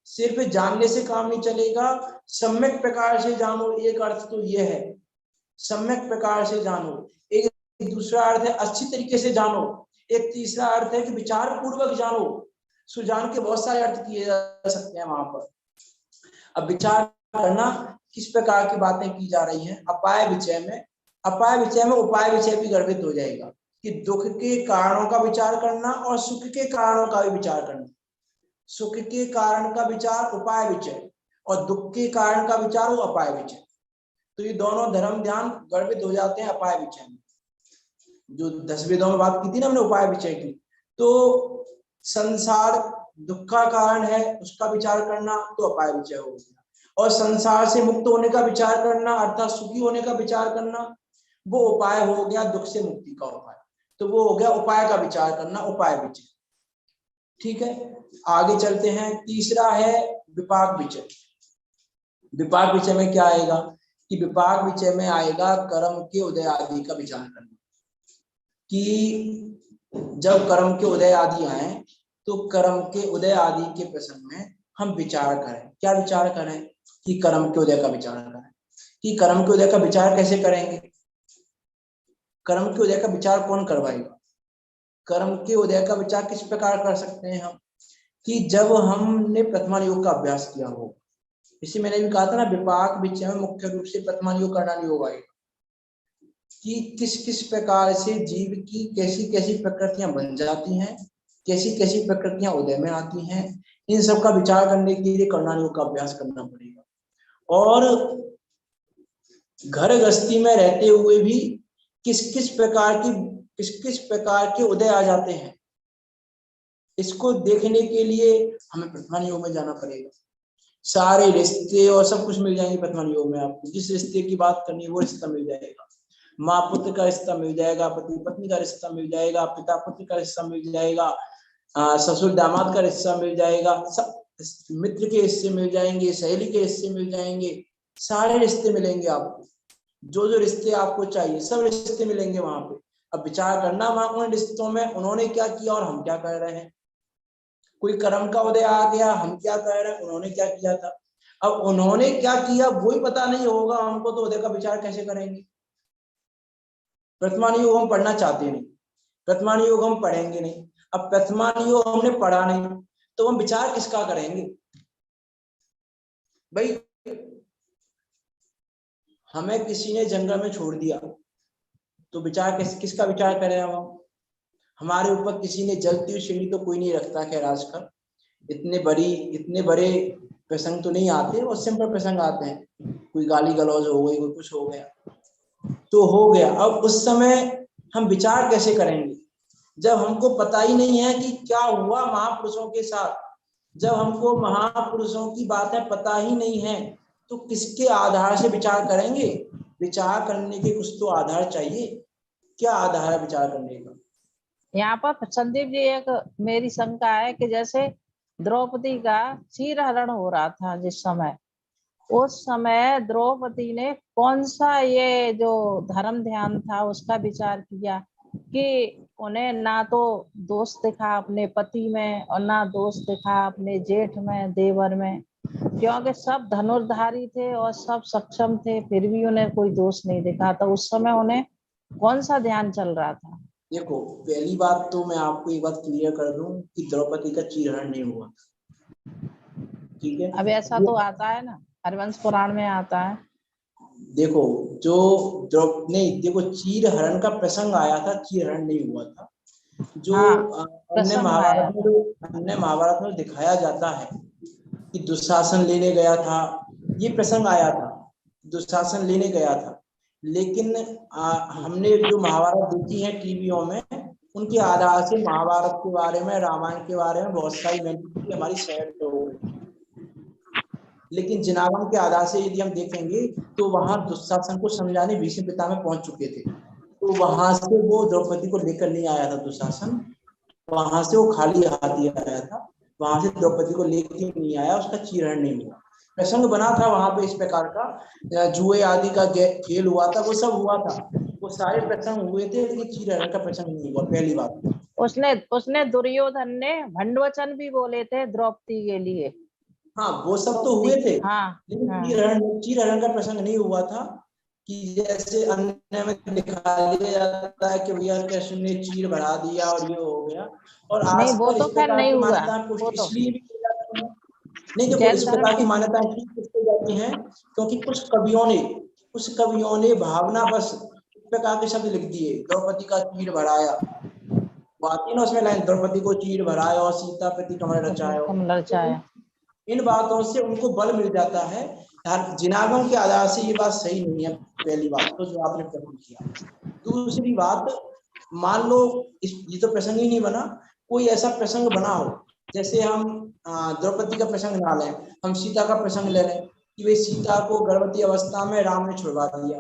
सिर्फ जानने से काम नहीं चलेगा, सम्यक प्रकार से जानो। एक अर्थ तो यह है, सम्यक प्रकार से जानो। एक दूसरा अर्थ है अच्छी तरीके से जानो। एक तीसरा अर्थ है कि विचार पूर्वक जानो। सुजान के बहुत सारे अर्थ किए जा सकते हैं वहां पर। अब विचार करना, किस प्रकार की बातें की जा रही हैं। अपाय विचय में उपाय विचय भी गर्भित हो जाएगा कि दुख के कारणों का विचार करना और सुख के कारणों का भी विचार करना। सुख के कारण का विचार उपाय विचय और दुख के कारण का विचार वो अपाय विचय। तो ये दोनों धर्म ध्यान गर्भित हो जाते हैं अपाय विचय में। जो 10 वेदों में बात की थी ना हमने उपाय विचय की, तो संसार दुख का कारण है उसका विचार करना तो अपाय विचय हो गया, और संसार से मुक्त होने का विचार करना अर्थात सुखी होने का विचार करना वो उपाय हो गया, दुख से मुक्ति का उपाय। तो वो हो गया उपाय का विचार करना, उपाय विचय। ठीक है, आगे चलते हैं। तीसरा है विपाक विचय। विपाक विचय में क्या आएगा कि विपाक विचय में आएगा कर्म के उदय आदि का विचार करना, कि जब कर्म के उदय आदि आए तो कर्म के उदय आदि के प्रसंग में हम विचार करें। क्या विचार करें कि कर्म के उदय का विचार करें। कि कर्म के उदय का विचार कैसे करेंगे? कर्म के उदय का विचार कौन करवाएगा? कर्म के उदय का विचार किस प्रकार कर सकते हैं हम? कि जब हमने प्रथमा योग का अभ्यास किया हो, इसी मैंने भी कहा था ना, विपाक विचय में मुख्य रूप से प्रथमा योग करना नहीं होगा, कि किस किस प्रकार से जीव की कैसी कैसी प्रकृतियां बन जाती हैं, कैसी कैसी प्रकृतियां उदय में आती हैं, इन सब का विचार करने के लिए कर्णा योग का अभ्यास करना पड़ेगा। और घर गृहस्थी में रहते हुए भी किस किस प्रकार के उदय आ जाते हैं, इसको देखने के लिए हमें प्रथमा योग में जाना पड़ेगा। सारे रिश्ते और सब कुछ मिल जाएंगे प्रथमा योग में। आपको जिस रिश्ते की बात करनी है वो रिश्ता मिल जाएगा, माँ पुत्र का रिश्ता मिल जाएगा, पति पत्नी का रिश्ता मिल जाएगा, पिता पुत्र का रिश्ता मिल जाएगा, ससुर दामाद का रिश्ता मिल जाएगा, सब मित्र के रिश्ते मिल जाएंगे, सहेली के रिश्ते मिल जाएंगे, सारे रिश्ते मिलेंगे आपको। जो जो रिश्ते आपको चाहिए सब रिश्ते मिलेंगे वहां पे। अब विचार करना वहां उन रिश्तों में उन्होंने क्या किया और हम क्या कर रहे हैं। कोई कर्म का उदय आ गया, हम क्या कर रहे हैं, उन्होंने क्या किया था। अब उन्होंने क्या किया वही पता नहीं होगा हमको, तो उदय का विचार कैसे करेंगे। प्रथमा योग हम पढ़ना चाहते नहीं, प्रथमा योग हम पढ़ेंगे नहीं। अब प्रथमा योग हमने पढ़ा नहीं तो हम विचार किसका करेंगे भाई। हमें किसी ने जंगल में छोड़ दिया तो विचार किसका विचार करें हम। हमारे ऊपर किसी ने जलती हुई सीढ़ी तो कोई नहीं रखता। खैर आजकल इतने बड़े प्रसंग तो नहीं आते, और सिंपल प्रसंग आते हैं, कोई गाली गलौज हो गई, कोई कुछ हो गया तो हो गया। अब उस समय हम विचार कैसे करेंगे जब हमको पता ही नहीं है कि क्या हुआ महापुरुषों के साथ। जब हमको महापुरुषों की बातें पता ही नहीं है तो किसके आधार से विचार करेंगे। विचार करने के कुछ तो आधार चाहिए। क्या आधार है विचार करने का? यहाँ पर संदीप जी एक मेरी शंका है कि जैसे द्रौपदी का चीरहरण हो रहा था जिस समय, उस समय द्रौपदी ने कौन सा ये जो धर्म ध्यान था उसका विचार किया कि उन्हें ना तो दोष दिखा अपने पति में और ना दोष दिखा अपने जेठ में, देवर में, क्योंकि सब धनुर्धारी थे और सब सक्षम थे, फिर भी उन्हें कोई दोष नहीं दिखा। तो उस समय उन्हें कौन सा ध्यान चल रहा था? देखो, पहली बात तो मैं आपको एक बात क्लियर कर दूं कि द्रौपदी का चीरहरण नहीं हुआ, ठीक है। अब ऐसा तो आता है ना, हरिवंश पुराण में आता है। देखो देखो चीरहरण का प्रसंग आया था, चीरहरण नहीं हुआ था। जो अन्य महाभारत में दिखाया जाता है कि दुशासन लेने गया था, ये प्रसंग आया था, दुशासन लेने गया था। लेकिन हमने जो महाभारत देखी है टीवियों में, उनके आधार से महाभारत के बारे में, रामायण के बारे में बहुत सारी मेंटलिटी हमारी सेट हो गई। लेकिन जिनागम के आधार से यदि हम देखेंगे तो वहां दुशासन को समझाने भीष्म पितामह पहुंच चुके थे। तो वहां से वो द्रौपदी को लेकर नहीं आया था दुशासन, वहां से वो खाली हाथ ही आया था, वहां से द्रौपदी को लेकर नहीं आया, उसका चीरहरण नहीं हुआ। प्रसंग बना था वहां पे इस प्रकार का, जुए आदि का खेल हुआ था, वो सब हुआ था, वो सारे प्रसंग हुए थे, लेकिन चीरहरण का प्रसंग नहीं हुआ। पहली बात उसने दुर्योधन ने भंडवचन भी बोले थे द्रौपदी के लिए। हाँ, वो सब तो हुए थे। हाँ, लेकिन चीरहरण का प्रसंग नहीं हुआ था कि जैसे अन्य में दिखा दिया जाता है कि भैया कृष्ण ने चीर बढ़ा दिया और ये हो गया। और नहीं, वो तो खैर नहीं हुआ। इसलिए भी नहीं, देखो इस प्रकार की मान्यताएं हो जाती हैं क्योंकि कुछ कवियों ने भावना बस इस प्रकार के शब्द लिख दिए, द्रौपदी का चीर बढ़ाया, बात ना उसमें लाइन, द्रौपदी को चीर भराया और सीता प्रति कमल रचाया। इन बातों से उनको बल मिल जाता है। जिनागम के आधार से ये बात सही नहीं है, पहली बात तो जो आपने प्रश्न किया। दूसरी बात, मान लो ये तो प्रसंग ही नहीं बना, कोई ऐसा प्रसंग बना हो जैसे हम द्रौपदी का प्रसंग ना लें, हम सीता का प्रसंग ले लें कि भाई सीता को गर्भवती अवस्था में राम ने छुड़वा दिया,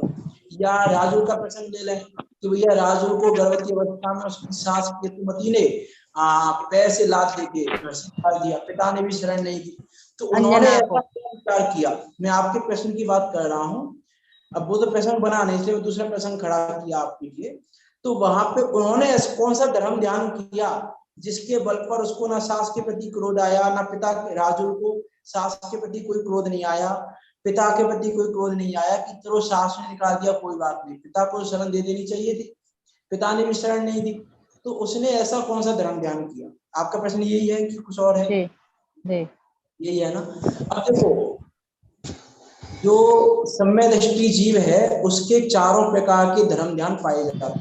या राजू का प्रसंग ले लें कि भैया राजू को गर्भवती अवस्था में उसकी सास केतुमती ने पैर से लात देके घर दिया, पिता ने भी शरण नहीं दी। तो उन्होंने ऐसा विचार किया। मैं आपके प्रश्न की बात कर रहा हूँ, अब वो तो प्रसंग बना नहीं, इसलिए दूसरा प्रसंग खड़ा किया आपके लिए। तो वहां पे उन्होंने कौन सा धर्म ध्यान किया जिसके बल पर उसको ना सास के प्रति क्रोध आया, ना पिता राजू को सास के प्रति कोई क्रोध नहीं आया, पिता के प्रति कोई क्रोध नहीं आया कि चलो सास ने निकाल दिया कोई बात नहीं, पिता को शरण दे देनी चाहिए थी, पिता ने भी शरण नहीं दी, तो उसने ऐसा कौन सा धर्म ध्यान किया? आपका प्रश्न यही है कि कुछ और है? यही है ना। अब देखो, जो सम्यक दृष्टि जीव है उसके चारों प्रकार के धर्म ध्यान पाए जाते हैं,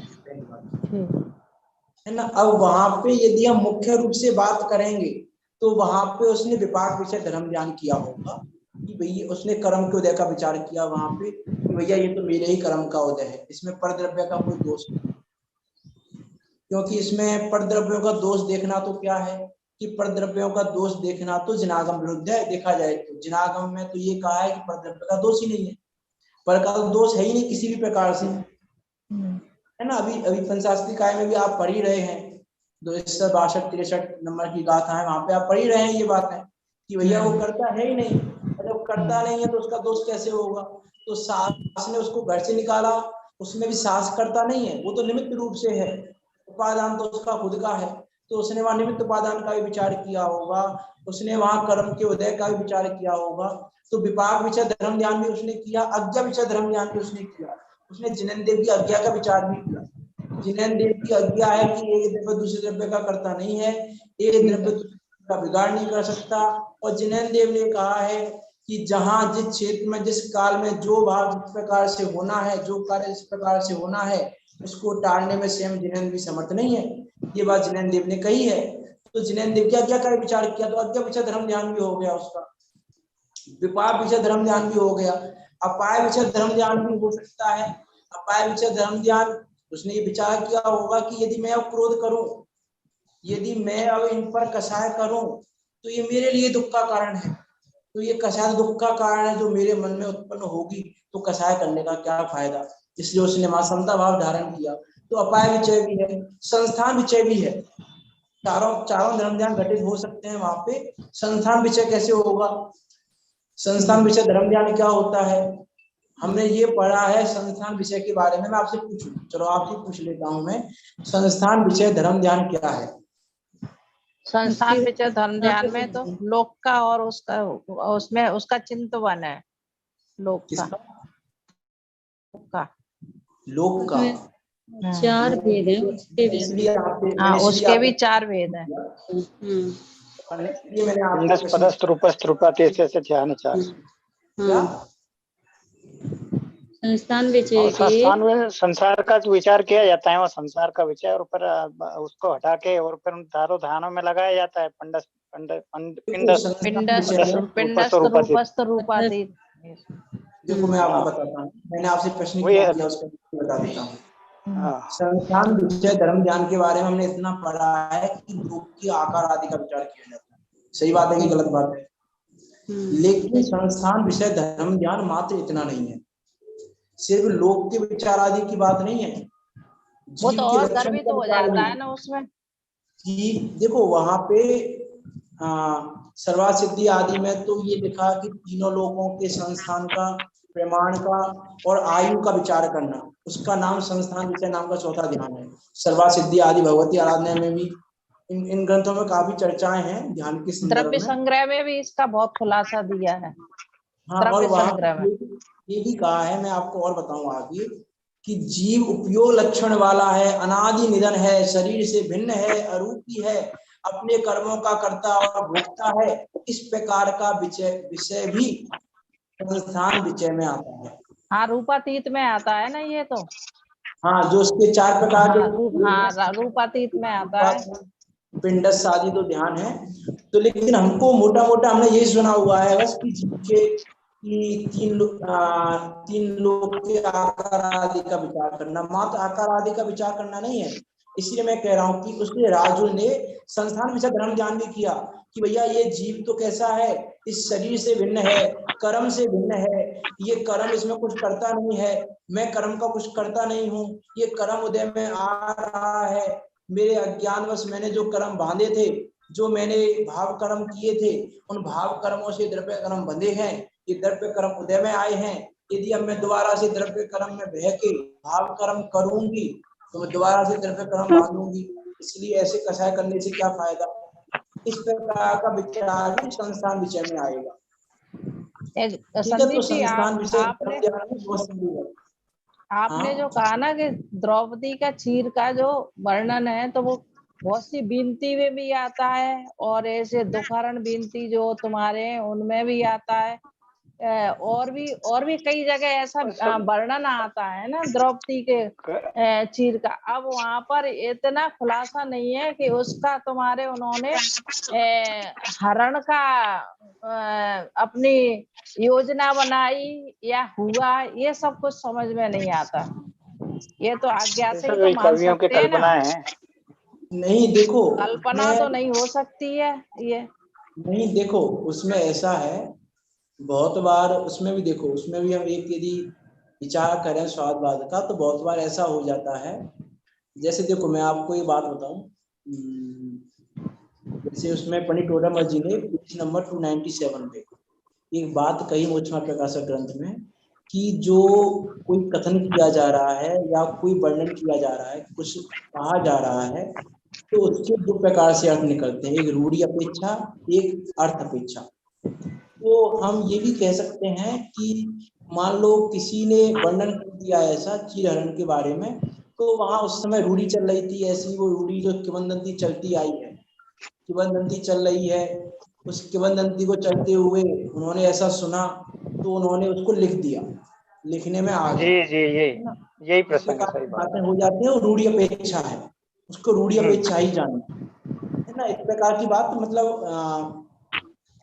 है ना। अब वहां पे यदि हम मुख्य रूप से बात करेंगे तो वहां पे उसने विपाक विषय धर्म ध्यान किया होगा कि भैया उसने कर्म के उदय का विचार किया वहां पे कि भैया ये तो मेरे ही कर्म का उदय है, इसमें परद्रव्य का कोई दोष नहीं, क्योंकि इसमें परद्रव्यों का दोष देखना तो क्या है कि परद्रव्यों का दोष देखना तो जिनागम विरुद्ध है। देखा जाए तो जिनागम में तो ये कहा है कि परद्रव्य का दोष ही नहीं है, पर का दोष है ही नहीं किसी भी प्रकार से, है ना। अभी पंचाशरी काय में भी आप पढ़ ही रहे हैं, 262-63 नंबर की गाथा है, वहां पे आप पढ़ ही रहे हैं ये बात है कि भैया वो करता है ही नहीं, जब करता नहीं है तो उसका दोष कैसे होगा? तो सास ने उसको घर से निकाला, उसमें भी सास करता नहीं है, वो तो निमित्त रूप से है, उपादान तो उसका खुद का है, तो उसने वहां निमित्त उपादान का भी विचार किया होगा, उसने वहां कर्म के उदय का भी विचार किया होगा। तो विपाक विषय धर्म ध्यान भी उसने किया, आज्ञा विषय धर्म ध्यान भी उसने किया, उसने जिनेन्द्र देव की आज्ञा का विचार भी किया। जिनेन्द्र देव की आज्ञा है कि एक द्रव्य दूसरे द्रव्य का करता नहीं है, एक द्रव्य दूसरे का बिगाड़ नहीं कर सकता, और जिनेन्द्र देव ने कहा है कि जहां जिस क्षेत्र में जिस काल में जो भाव जिस प्रकार से होना है, जो कार्य जिस प्रकार से होना है, उसको टालने में स्वयं जिनेन्द्र भी समर्थ नहीं है, ये बात जिनेन्द्र देव ने कही है। तो जिनेन्द्र देव की आज्ञा का विचार किया, तो आज्ञा विषय धर्म ध्यान भी हो गया उसका, विपाक विषय धर्म ध्यान भी हो गया, अपाय विषय धर्म ध्यान भी हो सकता है। अपाय विषय धर्म ध्यान उसने ये विचार किया होगा कि यदि मैं अब क्रोध करूं, यदि मैं अब इन पर कषाय करूं तो ये मेरे लिए दुख का कारण है, तो ये कषाय दुख का कारण है जो मेरे मन में उत्पन्न होगी, तो कषाय करने का क्या फायदा, इसलिए उसने वहां समता भाव धारण किया। तो अपाय विषय भी है, संस्थान विषय भी है, चारों धर्म ध्यान घटित हो सकते हैं वहां पे। संस्थान विषय कैसे होगा? संस्थान विषय धर्म ध्यान क्या होता है? हमने ये पढ़ा है संस्थान विषय के बारे में, मैं आपसे पूछूं, चलो आपसे पूछ लेता हूं मैं, संस्थान विषय धर्म ध्यान क्या है? संस्थान विषय धर्म ध्यान में तो लोक का और उसका उसमें उसका चिंतवन है, लोक का लोक का 4 भेद है उसके भी। हाँ, उसके भी 4 भेद है। ये मैंने पदस्थ रूपस्थ रूपात ऐसे ध्यान 4। संस्थान विषय संस्थान में संसार का जो विचार किया जाता है वो संसार का विचार और ऊपर उसको हटा के और फिर चारों ध्यानों में लगाया जाता है, पिंडस्थ रूपातीत। देखो मैं आपको बताता हूँ, मैंने आपसे प्रश्न किया उसका बता देता हूँ। संस्थान विषय धर्म ज्ञान के बारे में हमने इतना पढ़ा है कि लोक की आकार आदि का विचार किया जाता है, सही बात है कि गलत बात है? लेकिन संस्थान विषय धर्म ज्ञान मात्र इतना नहीं है, सिर्फ लोक के विचार आदि की बात नहीं है, वो तो और गर्वित हो जाता है ना उसमें कि देखो वहां पे सर्वा सिद्धि आदि में तो ये लिखा कि तीनों लोगों के संस्थान का, प्रमाण का और आयु का विचार करना, उसका नाम संस्थान विषय नाम का चौथा ध्यान है। सर्वा सिद्धि आदि भगवती आराधना में भी इन ग्रंथों में काफी चर्चाएं हैं ध्यान के संदर्भ में। द्रव्य संग्रह में भी इसका बहुत खुलासा दिया है। हाँ, और वहां ये भी कहा है, मैं आपको और बताऊं आगे, कि जीव उपयोग लक्षण वाला है, अनादि निधन है, शरीर से भिन्न है, अरूपी है, अपने कर्मों का कर्ता और भोक्ता है, इस प्रकार का विषय भी संस्थान विषय में आता है। हाँ, रूपातीत में आता है ना ये तो। हाँ, जो उसके 4 प्रकार के रूपातीत में आता है, पिंडस्थ आदि तो ध्यान है। तो लेकिन हमको मोटा मोटा हमने यही सुना हुआ है बस कि जीव के तीन लोग के आकार आदि का विचार करना, मात्र आकार आदि का विचार करना नहीं है। इसलिए मैं कह रहा हूँ कि उसने राजू ने संस्थान विषय धर्म ज्ञान भी किया कि भैया ये जीव तो कैसा है, इस शरीर से भिन्न है, कर्म से भिन्न है, ये कर्म इसमें कुछ करता नहीं है, मैं कर्म का कुछ करता नहीं हूँ, ये कर्म उदय में आ रहा है, मेरे अज्ञानवश मैंने जो कर्म बांधे थे, जो मैंने भाव कर्म किए थे, उन भाव कर्मों से द्रव्य कर्म बंधे हैं, ये द्रव्य कर्म उदय में आए हैं। यदि अब मैं दोबारा से द्रव्य कर्म में बह के भाव कर्म करूंगी तो मैं दोबारा से द्रव्य कर्म बांधूंगी, इसलिए ऐसे कषाय करने से क्या फायदा। इस प्रकार का विचार भी संस्थान विषय में आएगा। ठीक है। संदीप तो जी संस्थान विषय आपने बहुत सारी है। आपने हाँ। जो कहा ना कि द्रौपदी का चीर का जो वर्णन है, तो वो बहुत सी विनती में भी आता है, और ऐसे दुखहरण विनती जो तुम्हारे हैं उनमें भी आता है। और भी कई जगह ऐसा सब वर्णन आता है ना द्रौपदी के चीर का। अब वहां पर इतना खुलासा नहीं है कि उसका तुम्हारे उन्होंने हरण का अपनी योजना बनाई या हुआ, ये सब कुछ समझ में नहीं आता। ये तो आज्ञा ये से ही सब तो एक मान कवियों की सकते हैं ना। कल्पनाएं हैं। नहीं देखो, कल्पना मैं तो नहीं हो सकती है ये। नहीं, देखो उसमें ऐसा है, बहुत बार उसमें भी देखो, उसमें भी हम एक यदि विचार करें स्वादवाद का, तो बहुत बार ऐसा हो जाता है। जैसे देखो मैं आपको ये बात बताऊं, जैसे उसमें पंडित टोडरमल जी ने पेज नंबर 297 पे एक बात कही मोक्षमा प्रकाशक ग्रंथ में, कि जो कोई कथन किया जा रहा है या कोई वर्णन किया जा रहा है, कुछ कहा जा रहा है, तो उसके दो प्रकार से अर्थ निकलते हैं, एक रूढ़ि अपेक्षा, एक अर्थ अपेक्षा। तो हम ये भी कह सकते हैं कि मान लो किसी ने वर्णन कर दिया ऐसा चीरहरण के बारे में, तो वहां उस समय रूढ़ी चल रही थी ऐसी, वो रूढ़ी जो किंवदंती चलती आई है, किंवदंती चल रही है, उस किंवदंती को चलते हुए उन्होंने ऐसा सुना, तो उन्होंने उसको लिख दिया, लिखने में आ जी गया, जी, है ना। यही इस प्रसंग है, प्रकार सही की बात बातें है। हो जाती है, और रूढ़ी अपेक्षा है, उसको रूढ़ी अपेक्षा ही जानना, है ना। इस प्रकार की बात, मतलब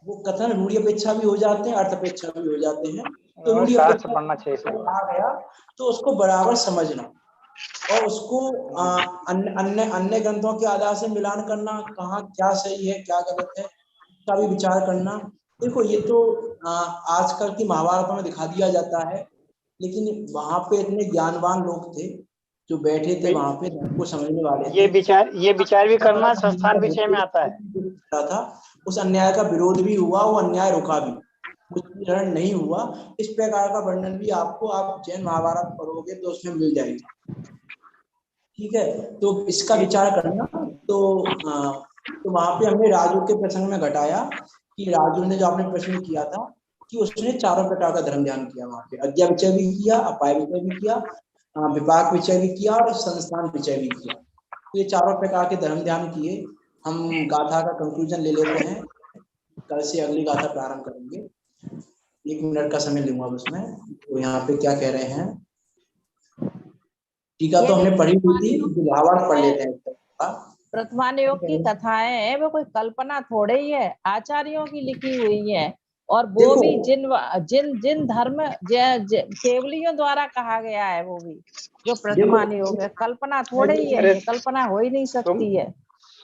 वो कथन रूढ़ी अपेक्षा भी हो जाते हैं, अर्थ अपेक्षा भी हो जाते हैं। तो और रूढ़ी शास्त्र अपेक्षा पढ़ना चाहिए, सही आ बात। गया, तो उसको बराबर समझना, और उसको अन्य अन्य अन्य ग्रंथों के आधार से मिलान करना, कहाँ क्या सही है क्या गलत है, का भी विचार करना। देखो ये तो आजकल की महाभारतों में दिखा दिया जाता है, लेकिन वहां पे इतने ज्ञानवान लोग थे जो बैठे थे वहां पे, धर्म को समझने वाले थे। ये विचार भी करना संस्थान विषय में आता है। था, उस अन्याय का विरोध भी हुआ, वो अन्याय रुका भी, कुछ ग्रहण नहीं हुआ। इस प्रकार का वर्णन भी आपको, आप जैन महाभारत पढ़ोगे तो उसमें मिल जाएगा। ठीक है, तो इसका विचार करना। तो वहां पे हमने राजू के प्रसंग में घटाया कि राजू ने जो आपने प्रश्न किया था, कि उसने चारों प्रकार का धर्म ध्यान किया, वहां पे अज्ञा विचय भी किया, अपाय विचय भी किया, विपाक विचय भी किया, और संस्थान विचय भी किया। तो ये चारों प्रकार के धर्म ध्यान किए। हम गाथा का कंक्लूजन ले लेते हैं, कल से अगली गाथा प्रारंभ करेंगे। 1 मिनट का समय लूंगा उसमें। तो यहाँ पे क्या कह रहे हैं, टीका तो हमने पढ़ी हुई थी, भावार्थ पढ़ लेते हैं। प्रथमानुयोग की कथाएं हैं, वो कोई कल्पना थोड़े ही है, आचार्यों की लिखी हुई है। और वो देखो, भी जिन जिन जिन धर्म केवलियों द्वारा कहा गया है, वो भी जो प्रथमानुयोग है, कल्पना थोड़े ही है, अरे ये कल्पना हो ही नहीं सकती है।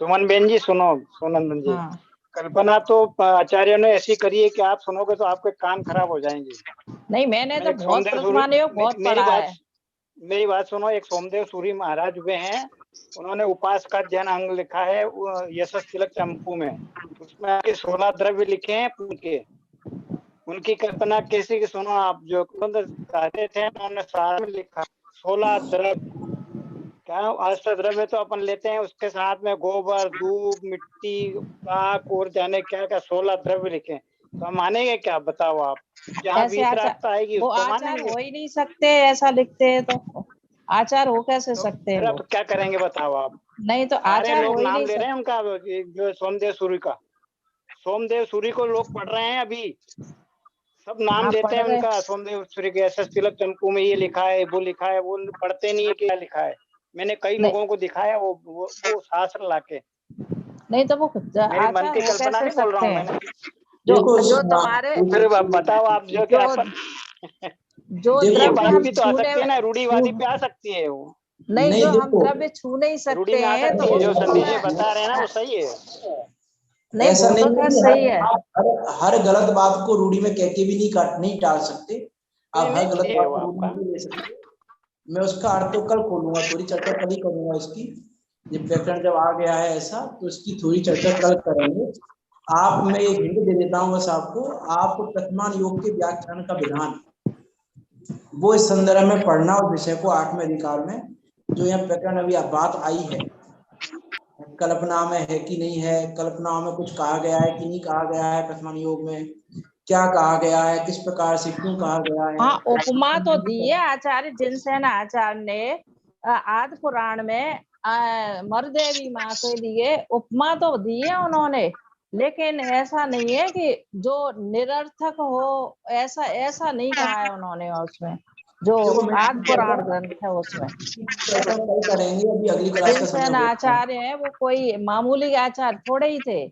सुमन बेन जी सुनो, सोनंदन जी, हाँ, कल्पना तो आचार्य ने ऐसी करी है कि आप सुनोगे तो आपके कान खराब हो जाएंगे। नहीं मैंने तो एक बहुत सोमदेव सूरी, प्रथमानुयोग बहुत पढ़ा है। मेरी बात सुनो। एक सोमदेव सूरी महाराज हुए हैं, उन्होंने उपास का अध्ययन अंग लिखा है यशस तिलक चंपू में। उसमें आपके 16 द्रव्य लिखे हैं उनके। उनकी कल्पना कैसी कि सुनो आप, जो कहते थे उन्होंने सारा में लिखा 16 द्रव्य। क्या अष्ट द्रव्य तो अपन लेते हैं, उसके साथ में गोबर, दूब, मिट्टी, पाक और जाने क्या क्या 16 द्रव्य लिखे, तो हम मानेंगे क्या? बताओ आप। जहाँ ऐसे आचार, वीतरागता आएगी वो उसको आचार मानेंगे। हो ही नहीं सकते, ऐसा लिखते हैं तो आचार हो कैसे तो सकते हैं फिर वो? अब क्या करेंगे बताओ आप। नहीं तो सारे आचार हो लोग ही नाम नहीं ले रहे सकते। हैं उनका, जो सोमदेव सूरी का, सोमदेव सूरी को लोग पढ़ रहे हैं अभी, सब नाम हाँ लेते पढ़ हैं रहे। उनका। सोमदेव सूरी के एस तिलक चंपू में ये लिखा है, वो लिखा है, वो पढ़ते नहीं है क्या लिखा है। मैंने कई नहीं लोगों को दिखाया वो शास्त्र लाके। नहीं तो वो मेरे मन आचार की हो कल्पना कैसे नहीं बोल रहा सकते हूँ हैं? मैंने। जो देखो जो तुम्हारे फिर बताओ आप, जो क्या जो जो देखो द्रव्य रूढ़ीवादी हम भी तो आ छूने सकती है में, ना, रूढ़ीवादी पे आ सकती है वो। नहीं नहीं जो हम देखो, द्रव्य छू नहीं रूढ़ी सकते में आ हैं तो सकती है, जो उसको तो संदेश मैं बता रहे हैं ना वो सही है। नहीं, ऐसा वो तो नहीं है खैर कि सही है। हर गलत बात को रूढ़ी में कह के भी नहीं टाल सकते। आप हर नहीं गलत सही है बात वो को रूढ़ी आपका। में नहीं ले सकते। मैं उसका अर्थ तो कल खोलूंगा, थोड़ी चर्चा कल ही करूंगा इसकी। ये व्याकरण जब आ गया है ऐसा, तो इसकी थोड़ी चर्चा कल करेंगे। आप, मैं एक हिंट दे देता हूँ बस आपको, आप प्रथमान योग के व्याख्यान का विधान, वो इस संदर्भ में पढ़ना, उस विषय को 8वें अधिकार में, जो यहाँ प्रकरण अभी बात आई है, कल्पना में है कि नहीं है, कल्पना में कुछ कहा गया है कि नहीं कहा गया है प्रथमान योग में, क्या कहा गया है, किस प्रकार से क्यों कहा गया है। हाँ, उपमा तो दी है आचार्य जिनसेन आचार्य ने आदि पुराण में मरुदेवी माँ के लिए उपमा तो दी है उन्होंने, लेकिन ऐसा नहीं है कि जो निरर्थक हो, ऐसा ऐसा नहीं कहा है उन्होंने उसमें, जो आदि पुराण ग्रंथ है उसमें। चर्चा कल करेंगे, अभी अगली क्लास का समय जिनसेन हो गया। आचार्य है वो कोई मामूली आचार्य थोड़े ही थे।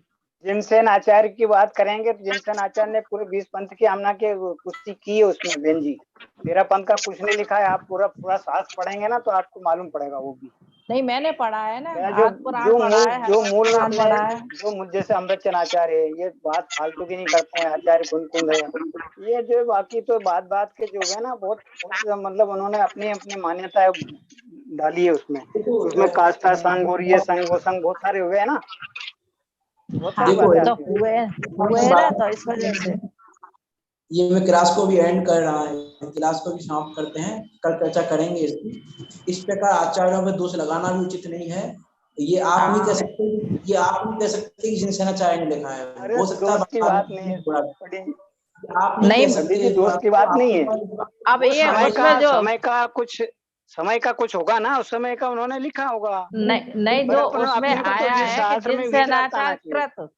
जिनसेन आचार्य की बात करेंगे तो जिनसेन आचार्य ने पूरे 20 पंथ की आमना के पुष्टि की है उसमें बेन जी। 13 पंथ का कुछ नहीं लिखा है, आप पूरा पूरा शास्त्र पढ़ेंगे ना तो आपको मालूम पड़ेगा वो भी। नहीं, मैंने पढ़ा है ना, जो आदि पुराण जो पढ़ा है, जो हरि मूल पुराण अपने पढ़ा है। जो जैसे अमृतचंद आचार्य है, ये बात फालतू की नहीं करते हैं, आचार्य कुंद है, ये जो बाकी तो बात के जो है ना बहुत मतलब उन्होंने अपनी अपनी मान्यता डाली है उसमें काष्ठा संघ और ये संघ वो संघ बहुत सारे हुए हैं ना, बहुत सारी हाँ, बातें तो आती हैं। हुए ना, तो इस वजह से। ये मैं क्लास को भी एंड कर रहा है, क्लास को भी समाप्त करते हैं, कल चर्चा करेंगे इसकी। इस प्रकार आचार्यों में दोष लगाना भी उचित नहीं है। ये आप नहीं कह सकते, ये आप नहीं कह सकते कि जिनसेन आचार्य ने लिखा है, अरे हो सकता है दोस्त की बात नहीं है आप नहीं कह नहीं, सकते। जी, दोस्त की बात नहीं है। अब वो ये उसमें जो समय का कुछ होगा ना, उस समय का उन्होंने लिखा होगा। नहीं पर जो अपने उसमें को तो आया है कि शास्त्र में जिनसेन विचारता आना आचार्य चाहिए। कृत,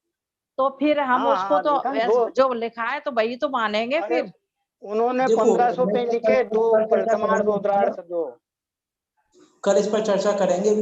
तो फिर हम हाँ, उसको तो लेकिन वो जो लिखा है तो वही तो मानेंगे अरे फिर। उन्होंने देखो, 1500 पे लिखे, 2 कल चर्चा प्रथमार्ध करेंगे, 2 उत्तरार्ध 2। कल इस पर चर्चा करेंगे।